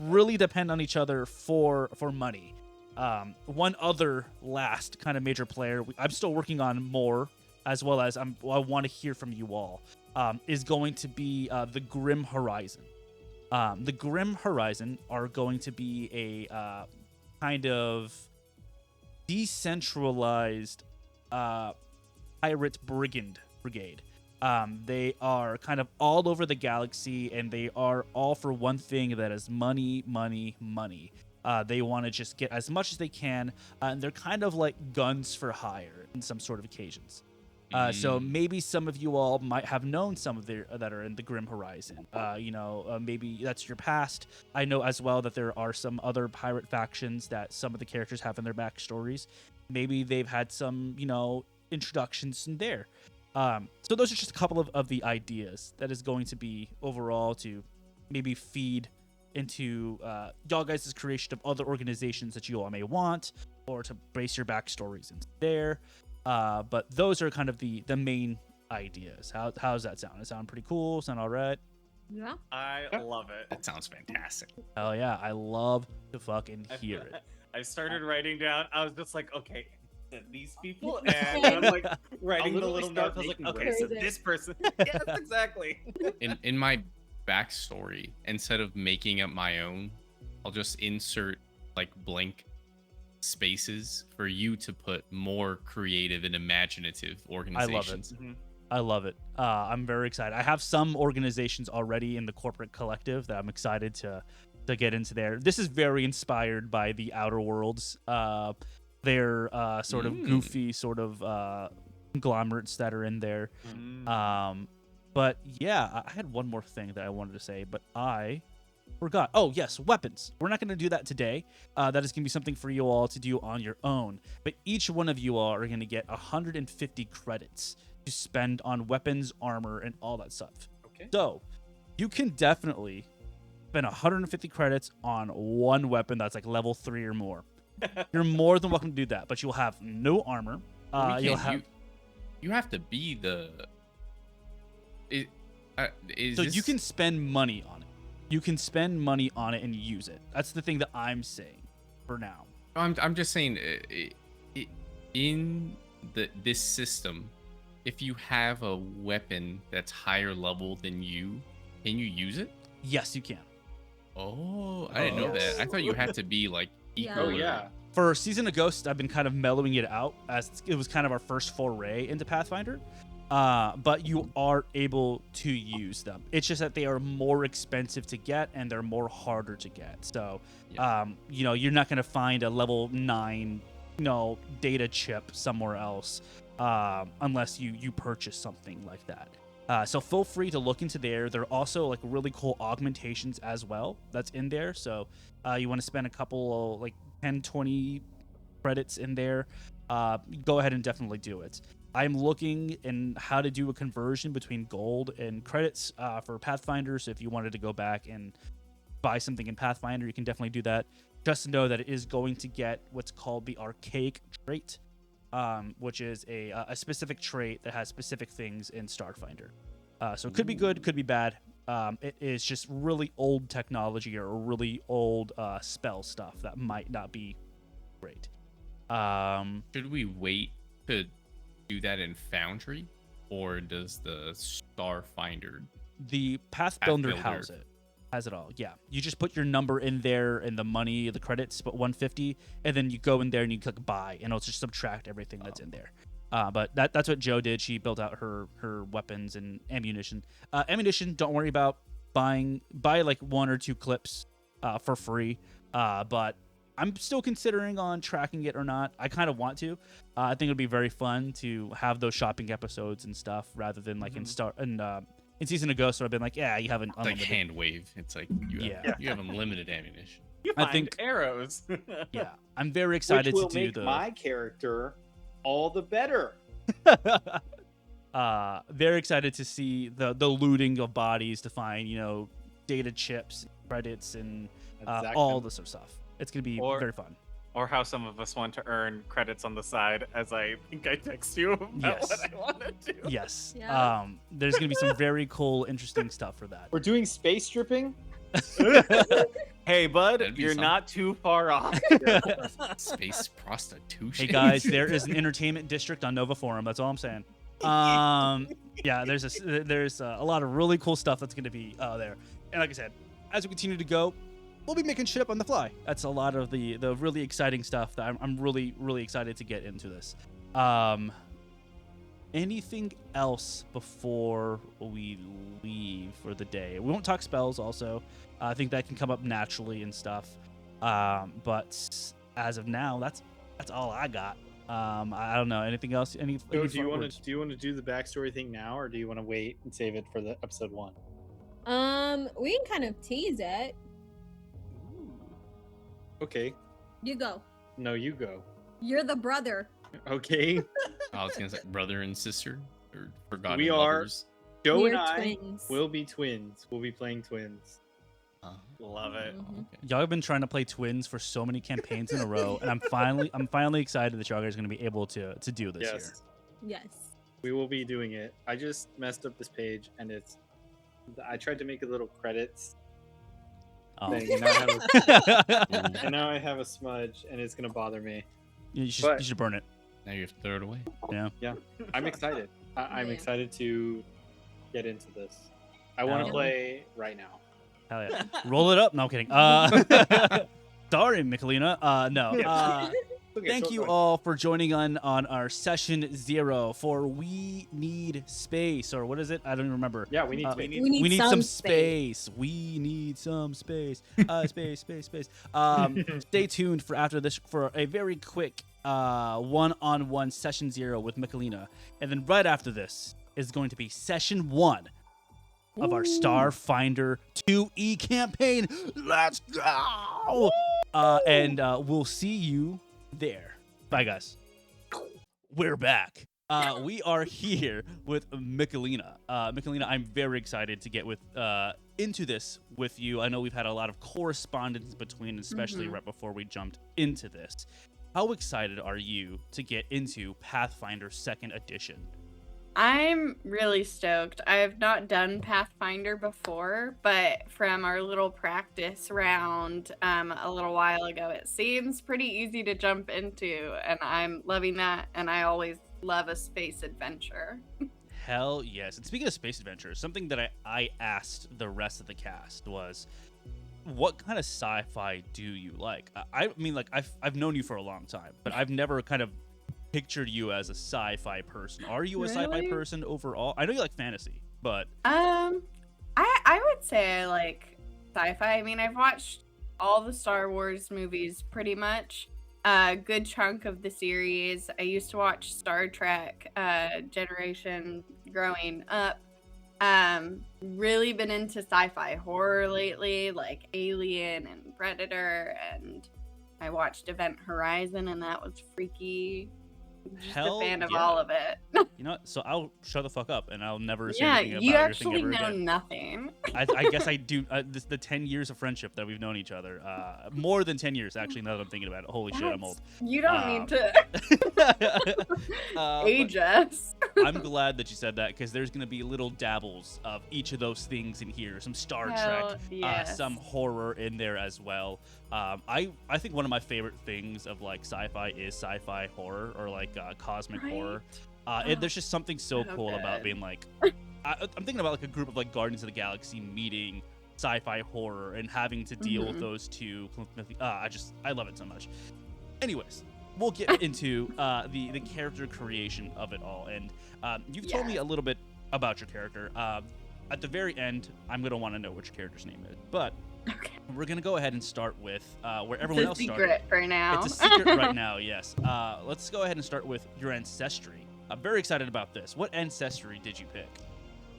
really depend on each other for money. One other last kind of major player, I'm still working on more, as well as I want to hear from you all, is going to be the Grim Horizon. The Grim Horizon are going to be a kind of decentralized pirate brigade. They are kind of all over the galaxy, and they are all for one thing, that is money, money, money. They want to just get as much as they can, and they're kind of like guns for hire in some sort of occasions. So maybe some of you all might have known some of that are in the Grim Horizon. Maybe that's your past. I know as well that there are some other pirate factions that some of the characters have in their backstories. Maybe they've had some, introductions in there. So those are just a couple of the ideas that is going to be overall to maybe feed into y'all guys' creation of other organizations that you all may want, or to base your backstories into there. But those are kind of the main ideas. How's that sound? It sound pretty cool? Sound all right? Yeah. I love it. That sounds fantastic. Hell yeah, I love to fucking hear it. I started writing down. I was just like, okay, these people, and I'm like writing the little notes. I was like, okay, so this person. Yes, exactly. In my backstory, instead of making up my own, I'll just insert like blank spaces for you to put more creative and imaginative organizations. I love it. I'm very excited. I have some organizations already in the corporate collective that I'm excited to get into there. This is very inspired by the Outer Worlds. They're sort of goofy sort of conglomerates that are in there. But yeah, I had one more thing that I wanted to say, but I forgot. Oh, yes, weapons. We're not going to do that today. That is going to be something for you all to do on your own. But each one of you all are going to get 150 credits to spend on weapons, armor, and all that stuff. Okay. So you can definitely spend 150 credits on one weapon that's like level 3 or more. You're more than welcome to do that, but you'll have no armor. You have to be the. You can spend money on it. You can spend money on it and use it. That's the thing that I'm saying for now. I'm just saying, in this system, if you have a weapon that's higher level than you, can you use it? Yes, you can. Oh, I didn't know that. I thought you had to be like equal. Oh yeah. For Season of Ghosts, I've been kind of mellowing it out, as it was kind of our first foray into Pathfinder. But you are able to use them. It's just that they are more expensive to get, and they're more harder to get. So, you're not going to find a level 9, data chip somewhere else, unless you purchase something like that. So feel free to look into there. There are also like really cool augmentations as well that's in there. So, you want to spend a couple like 10, 20 credits in there, go ahead and definitely do it. I'm looking in how to do a conversion between gold and credits for Pathfinder. So if you wanted to go back and buy something in Pathfinder, you can definitely do that. Just know that it is going to get what's called the archaic trait, which is a specific trait that has specific things in Starfinder. So it could be good, could be bad. It is just really old technology or really old spell stuff that might not be great. Should we wait to do that in Foundry, or does the Starfinder? The Path Path Builder Builder. has it all. Yeah, you just put your number in there and the money, the credits, but 150, and then you go in there and you click buy, and it'll just subtract everything that's in there. But that's what Joe did. She built out her weapons and ammunition. Ammunition, don't worry about buying. Buy like 1 or 2 clips for free. But I'm still considering on tracking it or not. I kind of want to. I think it'd be very fun to have those shopping episodes and stuff rather than like in Season of Ghost, where I've been like, yeah, you haven't It's like unlimited. hand wave. It's like you have unlimited ammunition. You I find think- arrows. Yeah, I'm very Which excited will to do make the. my character all the better. Very excited to see the looting of bodies to find data chips, credits, and all this sort of stuff. It's gonna be Or- very fun. Or how some of us want to earn credits on the side, as I think I text you about Yes. what I want to do. Yes. Yeah. There's gonna be some very cool, interesting stuff for that. We're doing space stripping. Hey, bud, That'd be you're something. not too far off. Space prostitution. Hey guys, there is an entertainment district on Nova Forum. That's all I'm saying. Yeah, there's a lot of really cool stuff that's going to be there. And like I said, as we continue to go, we'll be making shit up on the fly. That's a lot of the really exciting stuff that I'm really, really excited to get into this. Anything else before we leave for the day? We won't talk spells also. I think that can come up naturally and stuff. But as of now, that's all I got. I don't know. Anything else? Any So do you fun want words? to do the backstory thing now, or do you want to wait and save it for the episode 1? We can kind of tease it. Okay. You go. No, you go. You're the brother. Okay. I was gonna say brother and sister or forgotten We are- lovers. Joe We're and I twins. will be twins. We'll be playing twins. Love it. Mhm. Okay. Y'all have been trying to play twins for so many campaigns in a row, and I'm finally excited that y'all guys are going to be able to do this here. Yes. Yes. We will be doing it. I just messed up this page, and I tried to make a little credits Oh. thing, and now I Ooh, have a smudge, and it's gonna bother me. You should, But- you should burn it. now you have to throw it away. I'm excited. I'm Yeah. excited to get into this. I want to Yeah. play right now. Hell yeah. Roll it up. No, I'm kidding. Sorry, Michelina. No. Okay, Thank so you go ahead. all for joining on our session 0 for We Need Space, or what is it? I don't even remember. Yeah, we need to. we make- need- We need some space. We need some space. Space. Stay tuned for after this for a very quick one-on-one session 0 with Michelina, and then right after this is going to be session 1 of our Starfinder 2E campaign. Let's go! And we'll see you there. Bye, guys. We're back. We are here with Michelina. Michelina, I'm very excited to get into this with you. I know we've had a lot of correspondence between, especially right before we jumped into this. How excited are you to get into Pathfinder 2nd Edition? I'm really stoked. I have not done Pathfinder before, but from our little practice round a little while ago, it seems pretty easy to jump into, and I'm loving that. And I always love a space adventure. Hell yes. And speaking of space adventures, something that I asked the rest of the cast was, what kind of sci-fi do you like? I mean, like, I've known you for a long time, but I've never kind of pictured you as a sci-fi person. Are you a sci-fi Really? person overall? I know you like fantasy, but I would say I like sci-fi. I mean, I've watched all the Star Wars movies pretty much. A good chunk of the series. I used to watch Star Trek Generation growing up. Really been into sci-fi horror lately, like Alien and Predator, and I watched Event Horizon, and that was freaky. Just Hell a fan of yeah. all of it. you know what? So I'll shut the fuck up and I'll never say Yeah, anything about you your actually thing ever know again. nothing. I guess I do. The 10 years of friendship that we've known each other, more than 10 years actually. Now that I'm thinking about it, holy shit, I'm old. You don't need to But age us. I'm glad that you said that because there's gonna be little dabbles of each of those things in here. Some Star Hell Trek, yes. some horror in there as well. I think one of my favorite things of like sci-fi is sci-fi horror or like cosmic horror. There's just something so so cool about good. being like, I'm thinking about like a group of like Guardians of the Galaxy meeting sci-fi horror and having to deal with Mhm. those two. I love it so much. Anyways, we'll get into the character creation of it all, and you've told me Yes. a little bit about your character. At the very end, I'm gonna want to know which character's name is, but Okay. we're gonna go ahead and start with where It's everyone a else secret started. for now. It's a secret right now, yes. Let's go ahead and start with your ancestry. I'm very excited about this. What ancestry did you pick?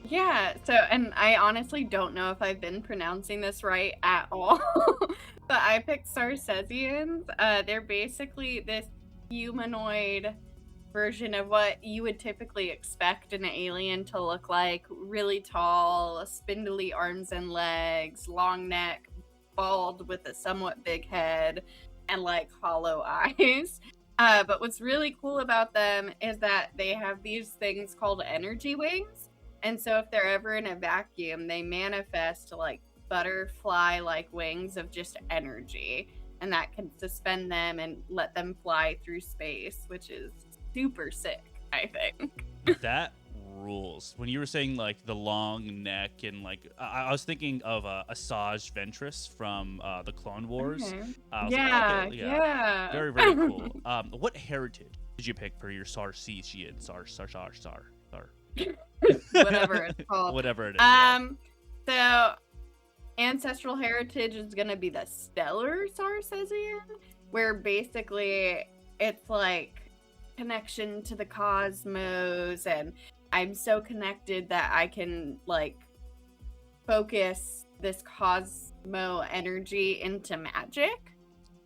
Yeah, so and I honestly don't know if I've been pronouncing this right at all. But I picked Sarcesians. They're basically this humanoid version of what you would typically expect an alien to look like. Really tall, spindly arms and legs, long neck, bald with a somewhat big head, and like hollow eyes. But what's really cool about them is that they have these things called energy wings. And so if they're ever in a vacuum, they manifest like butterfly like wings of just energy. And that can suspend them and let them fly through space, which is super sick, I think. That rules. When you were saying like the long neck and like I was thinking of Asajj Ventress from the Clone Wars. Okay. I was like, Yeah, okay, yeah. very very cool. What heritage did you pick for your Sarcesian? Whatever it's called. Whatever it is. Yeah. So ancestral heritage is gonna be the stellar Sarcesian, where basically it's like connection to the cosmos, and I'm so connected that I can like focus this cosmo energy into magic.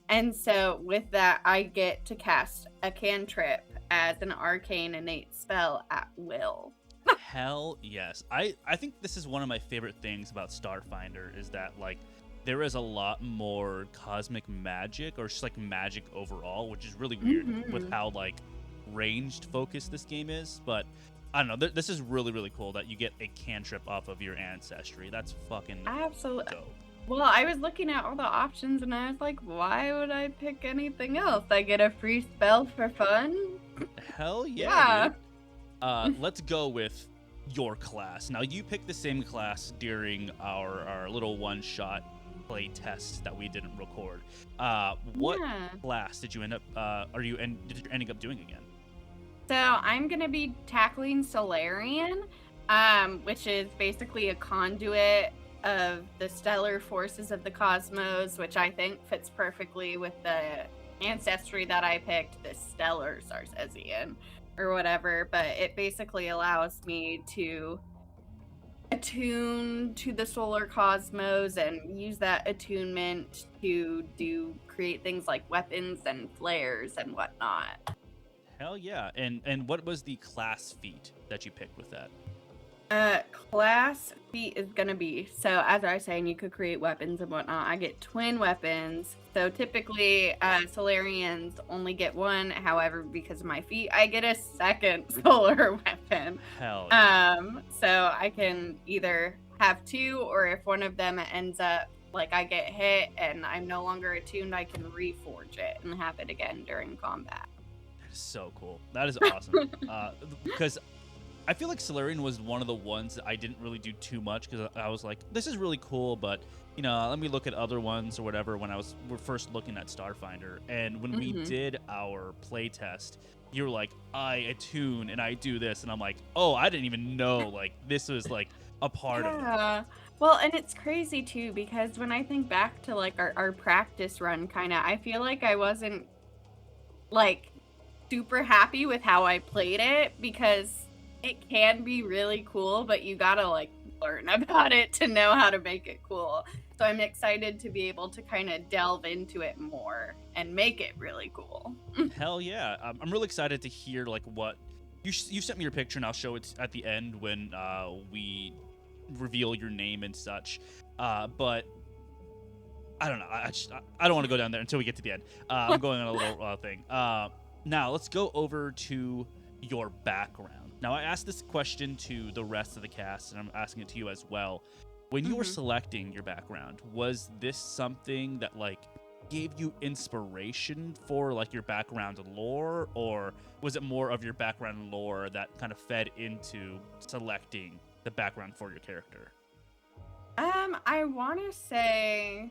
And so with that, I get to cast a cantrip as an arcane innate spell at will. Hell yes. I think this is one of my favorite things about Starfinder is that like there is a lot more cosmic magic or just like magic overall, which is really weird with Mhm. how like ranged focused this game is. But I don't know. This is really really cool that you get a cantrip off of your ancestry. That's fucking Absolutely. dope. Well, I was looking at all the options and I was like, why would I pick anything else? I get a free spell for fun? Hell yeah, Yeah. dude. Let's go with your class. Now you picked the same class during our little one shot play test that we didn't record. What Yeah. class did you end up did you ending up doing again? So I'm gonna be tackling Solarian, which is basically a conduit of the stellar forces of the cosmos, which I think fits perfectly with the ancestry that I picked, the stellar Sarcesian or whatever. But it basically allows me to attune to the solar cosmos and use that attunement to create things like weapons and flares and whatnot. Hell yeah. And what was the class feat that you picked with that? Class feat is gonna be, so as I was saying, you could create weapons and whatnot. I get twin weapons. So typically, Solarians only get one. However, because of my feat, I get a second solar weapon. Hell yeah. So I can either have two, or if one of them ends up like I get hit and I'm no longer attuned, I can reforge it and have it again during combat. That is so cool. That is awesome. Because I feel like Solarian was one of the ones that I didn't really do too much because I was like, this is really cool, but you know, let me look at other ones or whatever when we're first looking at Starfinder. And when we did our play test, you were like, I attune and I do this, and I'm like, oh, I didn't even know like this was like a part of it. Yeah. Well, and it's crazy too because when I think back to like our practice run, kind of, I feel like I wasn't like super happy with how I played it because it can be really cool, but you gotta like learn about it to know how to make it cool. So I'm excited to be able to kind of delve into it more and make it really cool. Hell yeah. I'm really excited to hear like what you sent me your picture, and I'll show it at the end when we reveal your name and such. But I don't know. I don't want to go down there until we get to the end. I'm going on a little thing. Now let's go over to your background. Now I asked this question to the rest of the cast, and I'm asking it to you as well. When you were selecting your background, was this something that like gave you inspiration for like your background lore, or was it more of your background lore that kind of fed into selecting the background for your character? I want to say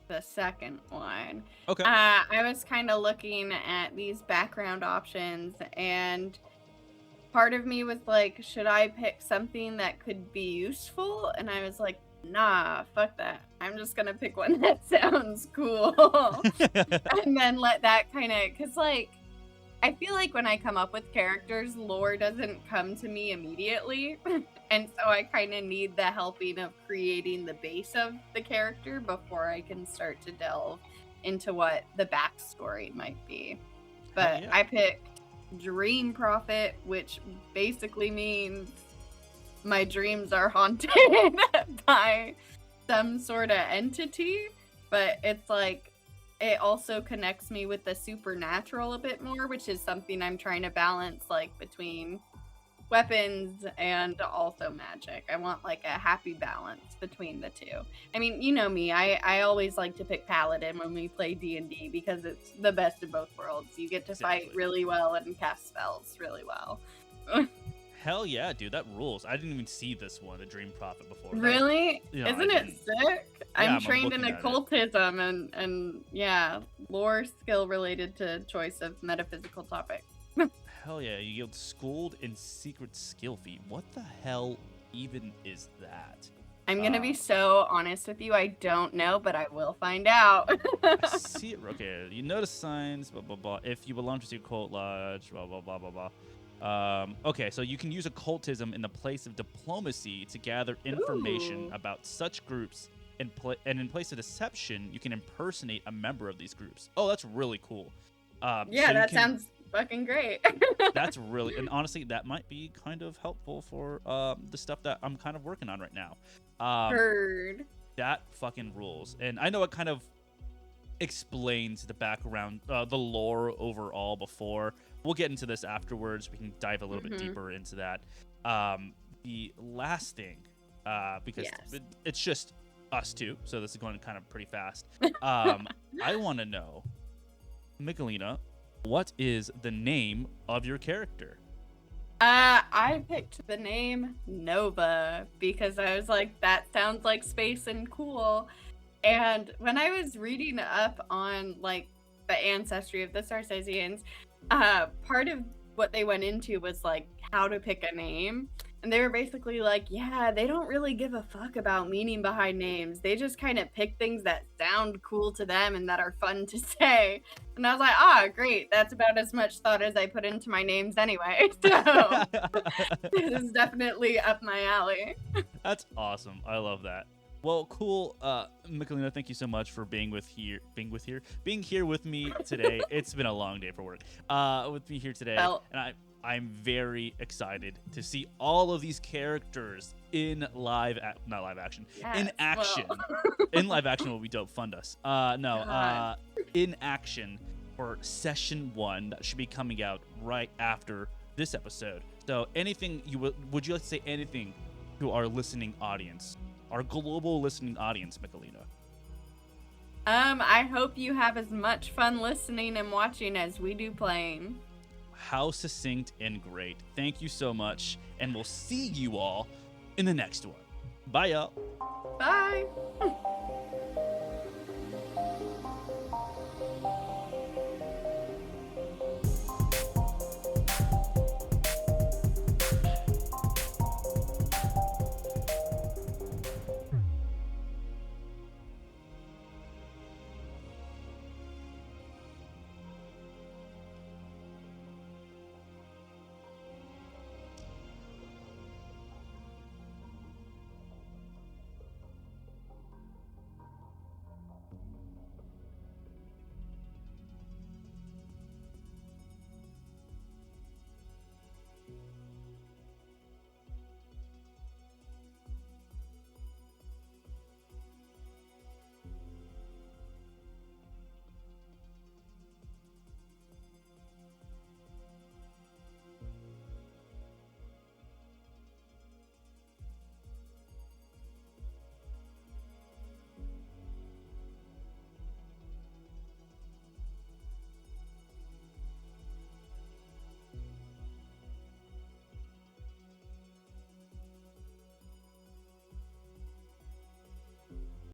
the second one. Okay. I was kind of looking at these background options, and part of me was like, should I pick something that could be useful? And I was like, nah, fuck that. I'm just gonna pick one that sounds cool. And then let that kind of, because like, I feel like when I come up with characters, lore doesn't come to me immediately. And so I kind of need the helping of creating the base of the character before I can start to delve into what the backstory might be. But yeah. I picked Dream Prophet, which basically means my dreams are haunted by some sort of entity. But it's like, it also connects me with the supernatural a bit more, which is something I'm trying to balance, like between weapons and also magic. I want like a happy balance between the two. I mean, you know me, I always like to pick paladin when we play D&D because it's the best of both worlds. You get to fight Exactly. really well and cast spells really well. Hell yeah, dude, that rules. I didn't even see this one, the Dream Prophet, before. Really? Yeah, I Isn't it didn't. sick? Yeah, I'm I'm trained in looking at it. occultism and yeah, lore skill related to choice of metaphysical topics. Hell yeah, you yield schooled in secret skill feat. What the hell even is that? I'm gonna be so honest with you, I don't know, but I will find out. I see it. Okay, you notice signs, blah, blah, blah. If you belong to a cult lodge, blah, blah, blah, blah, blah. Okay, so you can use occultism in the place of diplomacy to gather information Ooh. about such groups, and in place of deception, you can impersonate a member of these groups. Oh, that's really cool. Yeah, so you that can- sounds fucking great. That's really, and honestly, that might be kind of helpful for the stuff that I'm kind of working on right now. Heard. That fucking rules. And I know it kind of explains the background, the lore overall before. We'll get into this afterwards. We can dive a little bit deeper into that. The last thing, because Yes. it's just us two, so this is going kind of pretty fast. I want to know, Michelina, what is the name of your character? I picked the name Nova because I was like, that sounds like space and cool. And when I was reading up on like the ancestry of the Sarcesians, part of what they went into was like how to pick a name. And they were basically like, yeah, they don't really give a fuck about meaning behind names. They just kind of pick things that sound cool to them and that are fun to say. And I was like, great. That's about as much thought as I put into my names anyway. So this is definitely up my alley. That's awesome. I love that. Well, cool. Michelina, thank you so much for being here with me today. It's been a long day for work. With me here today. Well, and I'm very excited to see all of these characters in in action. In live action will be dope. Fund us. In action for session 1 that should be coming out right after this episode. So anything would you like to say anything to our listening audience, our global listening audience, Michelina? I hope you have as much fun listening and watching as we do playing. How succinct and great. Thank you so much, and we'll see you all in the next one. Bye, y'all. Bye.